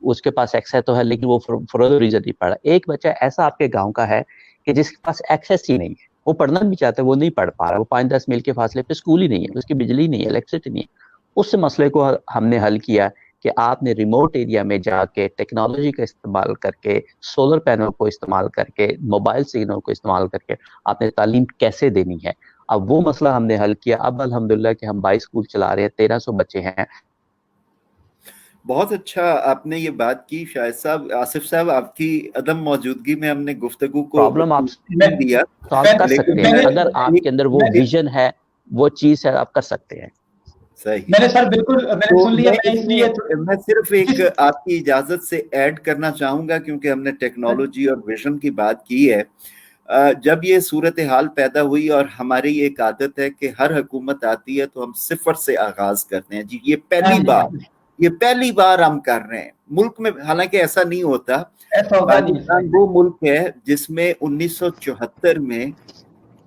اس کے پاس ایکسیس تو ہے لیکن وہ فار ادر ریزن نہیں پڑھ رہا. ایک بچہ ایسا آپ کے گاؤں کا ہے کہ جس کے پاس ایکسیس ہی نہیں ہے، وہ پڑھنا بھی چاہتا ہے، وہ نہیں پڑھ پا رہا، وہ 5-10 میل کے فاصلے پہ اسکول ہی نہیں ہے، اس کی بجلی نہیں ہے، الیکٹرسٹی نہیں ہے. اس مسئلے کو ہم نے حل کیا کہ آپ نے ریموٹ ایریا میں جا کے ٹیکنالوجی کا استعمال کر کے، سولر پینل کو استعمال کر کے، موبائل سگنل کو استعمال کر کے آپ نے تعلیم کیسے دینی ہے. اب وہ مسئلہ ہم نے حل کیا. اب الحمدللہ کہ ہم 22 اسکول چلا رہے ہیں، 1300 بچے ہیں. بہت اچھا آپ نے یہ بات کی شاہد صاحب. آصف صاحب، آپ کی عدم موجودگی میں ہم نے گفتگو کو پرابلم آپ دیا، سالو کر سکتے ہیں اگر آپ کے اندر وہ ویژن ہے، وہ چیز ہے، آپ کر سکتے ہیں. صحیح. میں نے سر بالکل میں نے سن لیا. میں صرف ایک آپ کی اجازت سے ایڈ کرنا چاہوں گا کیونکہ ہم نے ٹیکنالوجی اور ویژن کی بات کی ہے. جب یہ صورتحال پیدا ہوئی اور ہماری ایک عادت ہے کہ ہر حکومت آتی ہے تو ہم صفر سے آغاز کرتے ہیں. جی یہ پہلی بار ہم کر رہے ہیں ملک میں، حالانکہ ایسا نہیں ہوتا. پاکستان وہ ملک ہے جس میں 1974 میں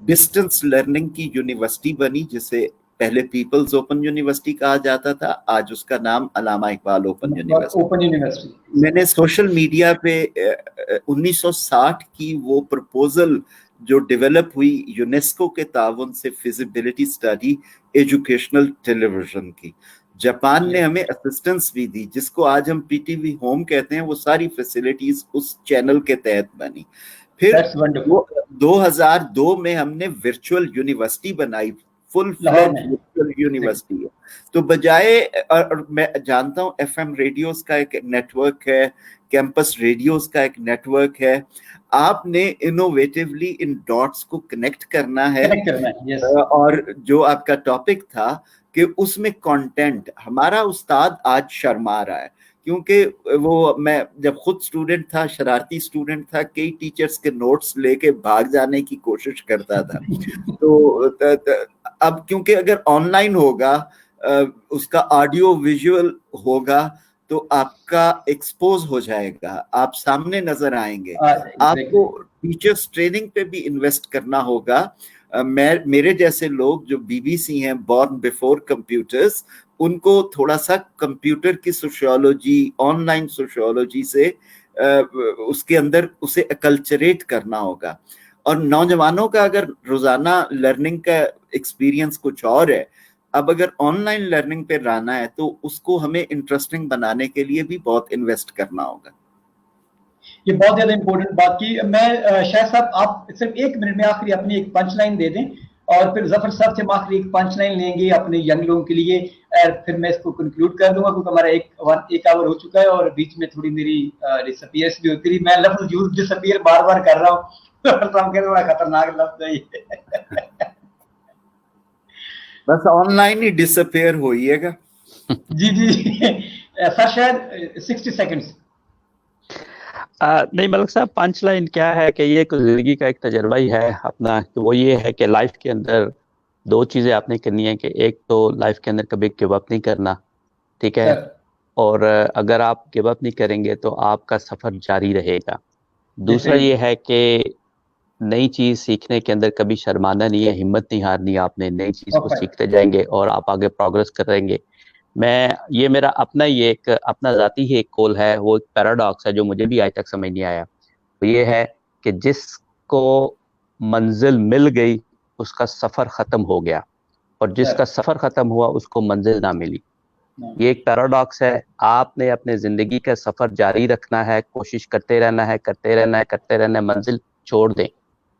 ڈسٹنس لرننگ کی یونیورسٹی بنی، جسے پہلے پیپلز اوپن یونیورسٹی کہا جاتا تھا، آج اس کا نام علامہ اقبال اوپن یونیورسٹی. میں نے سوشل میڈیا پہ 1960 کی وہ پرپوزل جو ڈیولپ ہوئی یونیسکو کے تعاون سے، فیزیبلٹی اسٹڈی ایجوکیشنل ٹیلی ویژن کی، جاپان نے ہمیں اسسٹنس بھی دی، جس کو آج ہم پی ٹی وی ہوم کہتے ہیں. وہ ساری فیسلٹیز اس چینل کے تحت بنی. پھر 2002 میں ہم نے ورچوئل یونیورسٹی بنائی، فل فلیج ورچوئل یونیورسٹی ہے. تو بجائے، اور میں جانتا ہوں ایف ایم ریڈیوز کا ایک نیٹ ورک ہے، کیمپس ریڈیوز کا ایک نیٹ ورک ہے. آپ نے انوویٹیولی ان ڈاٹس کو کنیکٹ کرنا ہے. اور جو آپ کا ٹاپک تھا کہ اس میں کنٹینٹ، ہمارا استاد آج شرما رہا ہے کیونکہ وہ، میں جب خود اسٹوڈنٹ تھا، شرارتی اسٹوڈنٹ تھا، کئی ٹیچرز کے نوٹس لے کے بھاگ جانے کی کوشش کرتا تھا. تو اب کیونکہ اگر آن لائن ہوگا، اس کا آڈیو ویژول ہوگا تو آپ کا ایکسپوز ہو جائے گا، آپ سامنے نظر آئیں گے. آپ کو ٹیچرز ٹریننگ پہ بھی انویسٹ کرنا ہوگا. میرے جیسے لوگ جو بی بی سی ہیں، بورن بیفور کمپیوٹرز، ان کو تھوڑا سا کمپیوٹر کی سوشیولوجی، آن لائن سوشیولوجی سے اس کے اندر اسے اکلچریٹ کرنا ہوگا. اور نوجوانوں کا اگر روزانہ لرننگ کا ایکسپیرینس کچھ اور ہے، اب اگر آن لائن لرننگ پہ رہنا ہے تو اس کو ہمیں انٹرسٹنگ بنانے کے لیے بھی بہت انویسٹ کرنا ہوگا. یہ بہت زیادہ امپورٹنٹ بات کی. میں شاہد صاحب، آپ صرف 1 منٹ میں آخری اپنی ایک پنچ لائن دے دیں، اور پھر ظفر صاحب سے ہم آخری ایک پنچ لائن لیں گے اپنے ینگ لوگوں کے لیے، پھر میں اس کو کنکلوڈ کر دوں گا کیونکہ ہمارا ایک آور ہو چکا ہے اور بیچ میں تھوڑی میری ڈسپیئرس بھی ہوتی رہی. میں لفظ یوز ڈسپیئر بار بار کر رہا ہوں، بڑا خطرناک لفظ ہے یہ. بس آن لائن ہی ڈسپیئر ہوئیے گا. جی سر، شاید 60 سیکنڈز. نہیں ملک صاحب، پنچ لائن کیا ہے کہ یہ زندگی کا ایک تجربہ ہی ہے اپنا، کہ وہ یہ ہے کہ لائف کے اندر 2 چیزیں آپ نے کرنی ہے، کہ ایک تو لائف کے اندر کبھی گیو اپ نہیں کرنا، ٹھیک ہے، اور اگر آپ گیو اپ نہیں کریں گے تو آپ کا سفر جاری رہے گا. دوسرا یہ ہے کہ نئی چیز سیکھنے کے اندر کبھی شرمانا نہیں ہے، ہمت نہیں ہارنی، آپ نے نئی چیز کو سیکھتے جائیں گے اور آپ آگے پروگرس کریں گے. یہ میرا اپنا ہی ایک اپنا ذاتی ہی ایک کول ہے، وہ ایک پیراڈاکس ہے جو مجھے بھی آج تک سمجھ نہیں آیا. وہ یہ ہے کہ جس کو منزل مل گئی اس کا سفر ختم ہو گیا، اور جس کا سفر ختم ہوا اس کو منزل نہ ملی. یہ ایک پیراڈاکس ہے. آپ نے اپنے زندگی کا سفر جاری رکھنا ہے, کوشش کرتے رہنا ہے, کرتے رہنا ہے. منزل چھوڑ دیں,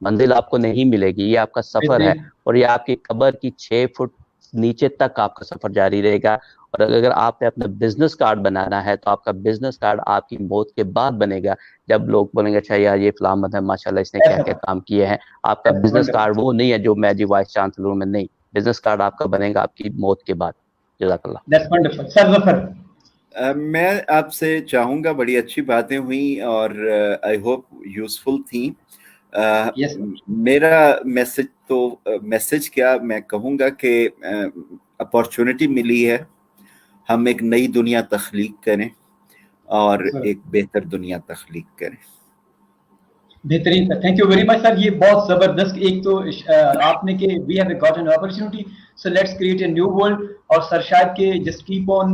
منزل آپ کو نہیں ملے گی. یہ آپ کا سفر ہے اور یہ آپ کی قبر کی 6 فٹ نیچے تک آپ کا سفر جاری رہے گا. اور اگر آپ نے اپنا بزنس کارڈ بنانا ہے تو آپ کا بزنس کارڈ آپ کی موت کے بعد بنے گا, جب لوگ بولیں گے اچھا یار یہ فلاں ہے ماشاءاللہ اس نے کیا کیا کام کیے ہیں. آپ کا بزنس کارڈ وہ نہیں ہے جو میں جی وائس چانسلر میں, نہیں, بزنس کارڈ آپ کا بنے گا آپ کی موت کے بعد. جزاک اللہ. That's wonderful. سر ظفر. میں آپ سے چاہوں گا, بڑی اچھی باتیں ہوئیں اور آئی ہوپ یوزفل تھیں. میرا میسج کیا میں کہوں گا کہ اپارچونٹی ملی ہے, ہم ایک نئی دنیا تخلیق کریں اور ایک بہتر دنیا تخلیق کریں. بہترین sir, thank you very much sir. یہ بہت زبردست ایک تو آپ نے کہ we have got an opportunity so let's create a new world. اور سر شاید کہ just keep on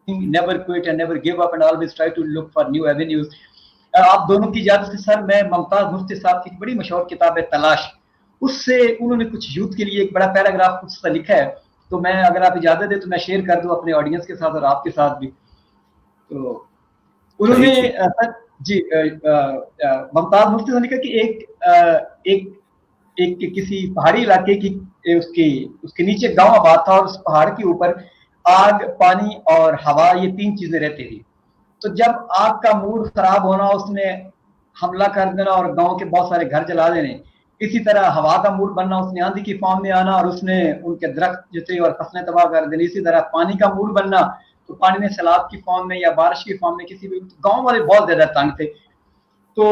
never quit and never give up and always try to look for new avenues. آپ دونوں کی اجازت سے سر میں ممتاز مفتی صاحب کی بڑی مشہور کتاب ہے تلاش, اس سے انہوں نے کچھ یوتھ کے لیے ایک بڑا پیراگراف کچھ سا لکھا ہے, تو میں اگر آپ اجازت دیں تو میں شیئر کر دوں اپنے آڈینس کے ساتھ اور آپ کے ساتھ بھی. تو انہوں نے جی ممتاز مفتی نے لکھا کہ ایک کسی پہاڑی علاقے کی اس کے نیچے گاؤں آباد تھا اور اس پہاڑ کے اوپر آگ, پانی اور ہوا, یہ 3 چیزیں رہتی تھی. تو جب آگ کا موڈ خراب ہونا, اس نے حملہ کر دینا اور گاؤں کے بہت سارے گھر جلا دینے. اسی طرح ہوا کا موڈ بننا, اس نے آندھی کی فارم میں آنا اور اس نے ان کے درخت جتنے اور فصلیں تباہ کر دینی. اسی طرح پانی کا موڈ بننا, تو پانی میں سیلاب کی فارم میں یا بارش کی فارم میں کسی بھی, گاؤں والے بہت زیادہ تنگ تھے. تو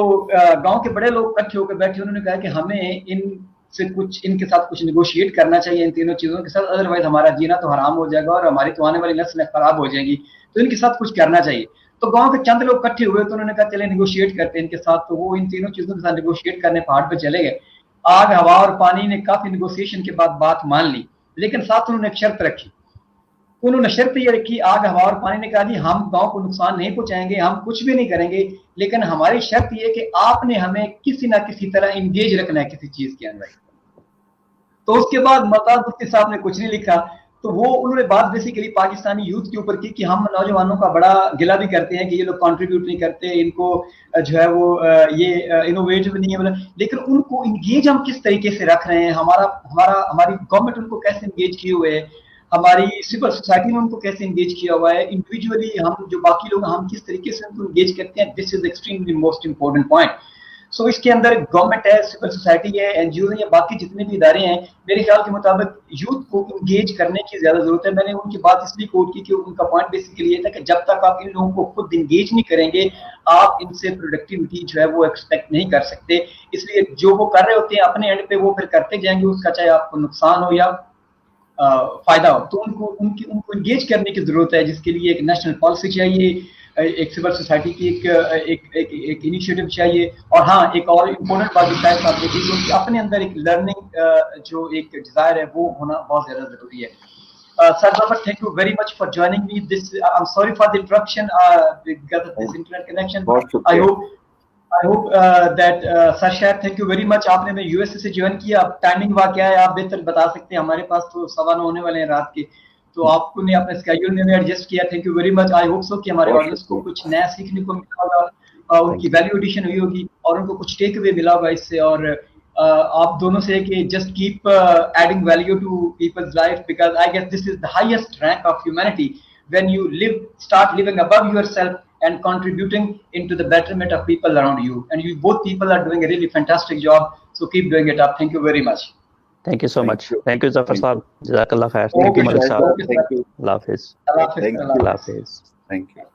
گاؤں کے بڑے لوگ اکٹھے ہو کے بیٹھے, انہوں نے کہا کہ ہمیں ان کے ساتھ کچھ نیگوشیٹ کرنا چاہیے, ان تینوں چیزوں کے ساتھ, ادروائز ہمارا جینا تو حرام ہو جائے گا اور ہماری تو آنے والی نسلیں خراب ہو جائیں گی, تو ان کے ساتھ کچھ کرنا چاہیے. تو گاؤں کے چند لوگ اکٹھے ہوئے, تو انہوں نے کہا چلے نیگوشیٹ کرتے ہیں ان کے ساتھ. تو وہ ان تینوں چیزوں کے ساتھ نیگوشیٹ کرنے پہاڑ پہ چلے گئے. آگ, ہوا اور پانی نے کافی نیگوشیشن کے بعد بات مان لی, لیکن ساتھ انہوں نے ایک شرط رکھی. انہوں نے شرط یہ رکھی, آگ, ہوا اور پانی نے کہا جی ہم گاؤں کو نقصان نہیں پہنچائیں گے, ہم کچھ بھی نہیں کریں گے, لیکن ہماری شرط یہ کہ آپ نے ہمیں کسی نہ کسی طرح انگیج رکھنا ہے کسی چیز کے اندر. تو اس کے بعد ممتاز مفتی صاحب نے کچھ نہیں لکھا. تو وہ انہوں نے بات بیسیکلی پاکستانی یوتھ کے اوپر کی کہ ہم نوجوانوں کا بڑا گلہ بھی کرتے ہیں کہ یہ لوگ کنٹریبیوٹ نہیں کرتے, ان کو جو ہے وہ یہ انوویٹو نہیں ہے, لیکن ان کو انگیج ہم کس طریقے سے رکھ رہے ہیں, ہماری گورنمنٹ ان کو کیسے انگیج کیے ہوئے ہے, ہماری سول سوسائٹی میں ان کو کیسے انگیج کیا ہوا ہے, انڈیویجولی ہم جو باقی لوگ ہم کس طریقے سے ان کو انگیج کرتے ہیں. This is extremely most important point. So اس کے اندر گورنمنٹ ہے, سول سوسائٹی ہے, این جی او یا باقی جتنے بھی ادارے ہیں, میرے خیال کے مطابق یوتھ کو انگیج کرنے کی زیادہ ضرورت ہے. میں نے ان کی بات اس لیے کوٹ کی کہ ان کا پوائنٹ بیسیکلی یہ تھا کہ جب تک آپ ان لوگوں کو خود انگیج نہیں کریں گے, آپ ان سے پروڈکٹیوٹی جو ہے وہ ایکسپیکٹ نہیں کر سکتے. اس لیے جو وہ کر رہے ہوتے ہیں اپنے اینڈ پہ وہ پھر کرتے جائیں گے, اس کا چاہے آپ کو نقصان ہو یا فائدہ ہو. تو ان کو انگیج کرنے کی ضرورت ہے, جس کے لیے ایک نیشنل پالیسی چاہیے, ایک سول سوسائٹی کی ایک انیشیٹو چاہیے. اور ہاں ایک اور امپورٹنٹ بات جو آپ دیکھیں کہ اپنے اندر ایک لرننگ جو ایک ڈیزائر ہے وہ ہونا بہت زیادہ ضروری ہے. Sir Zafar, thank you very much for joining me. I'm sorry for the interruption because of this internet connection. I hope that Sir Shahid, thank you very much. آپ نے میں USA سے جوائن کیا, اب ٹائمنگ وا کیا ہے آپ بہتر بتا سکتے ہیں, ہمارے پاس تو 9:15 ہونے والے ہیں رات کے, تو آپ کو نے اپنے اسکیڈول میں ایڈجسٹ کیا. Thank you very much. I hope so کہ ہمارے آڈینس کو کچھ نیا سیکھنے کو ملا ہوگا, ان کی ویلیو ایڈیشن ہوئی ہوگی اور ان کو کچھ ٹیک اوے ملا ہوگا اس سے. اور آپ دونوں سے کہ just keep adding value to people's life, because I guess this is the highest rank of humanity when you start living above yourself and contributing into the betterment of people around you, and you both people are doing a really fantastic job, so keep doing it up. Thank you very much. Thank you so much. Thank you Zafar Saab. Jazakallah khair. Thank you Malik Saab. Thank you. Allah Hafiz. Allah Hafiz. Allah Hafiz. Thank you.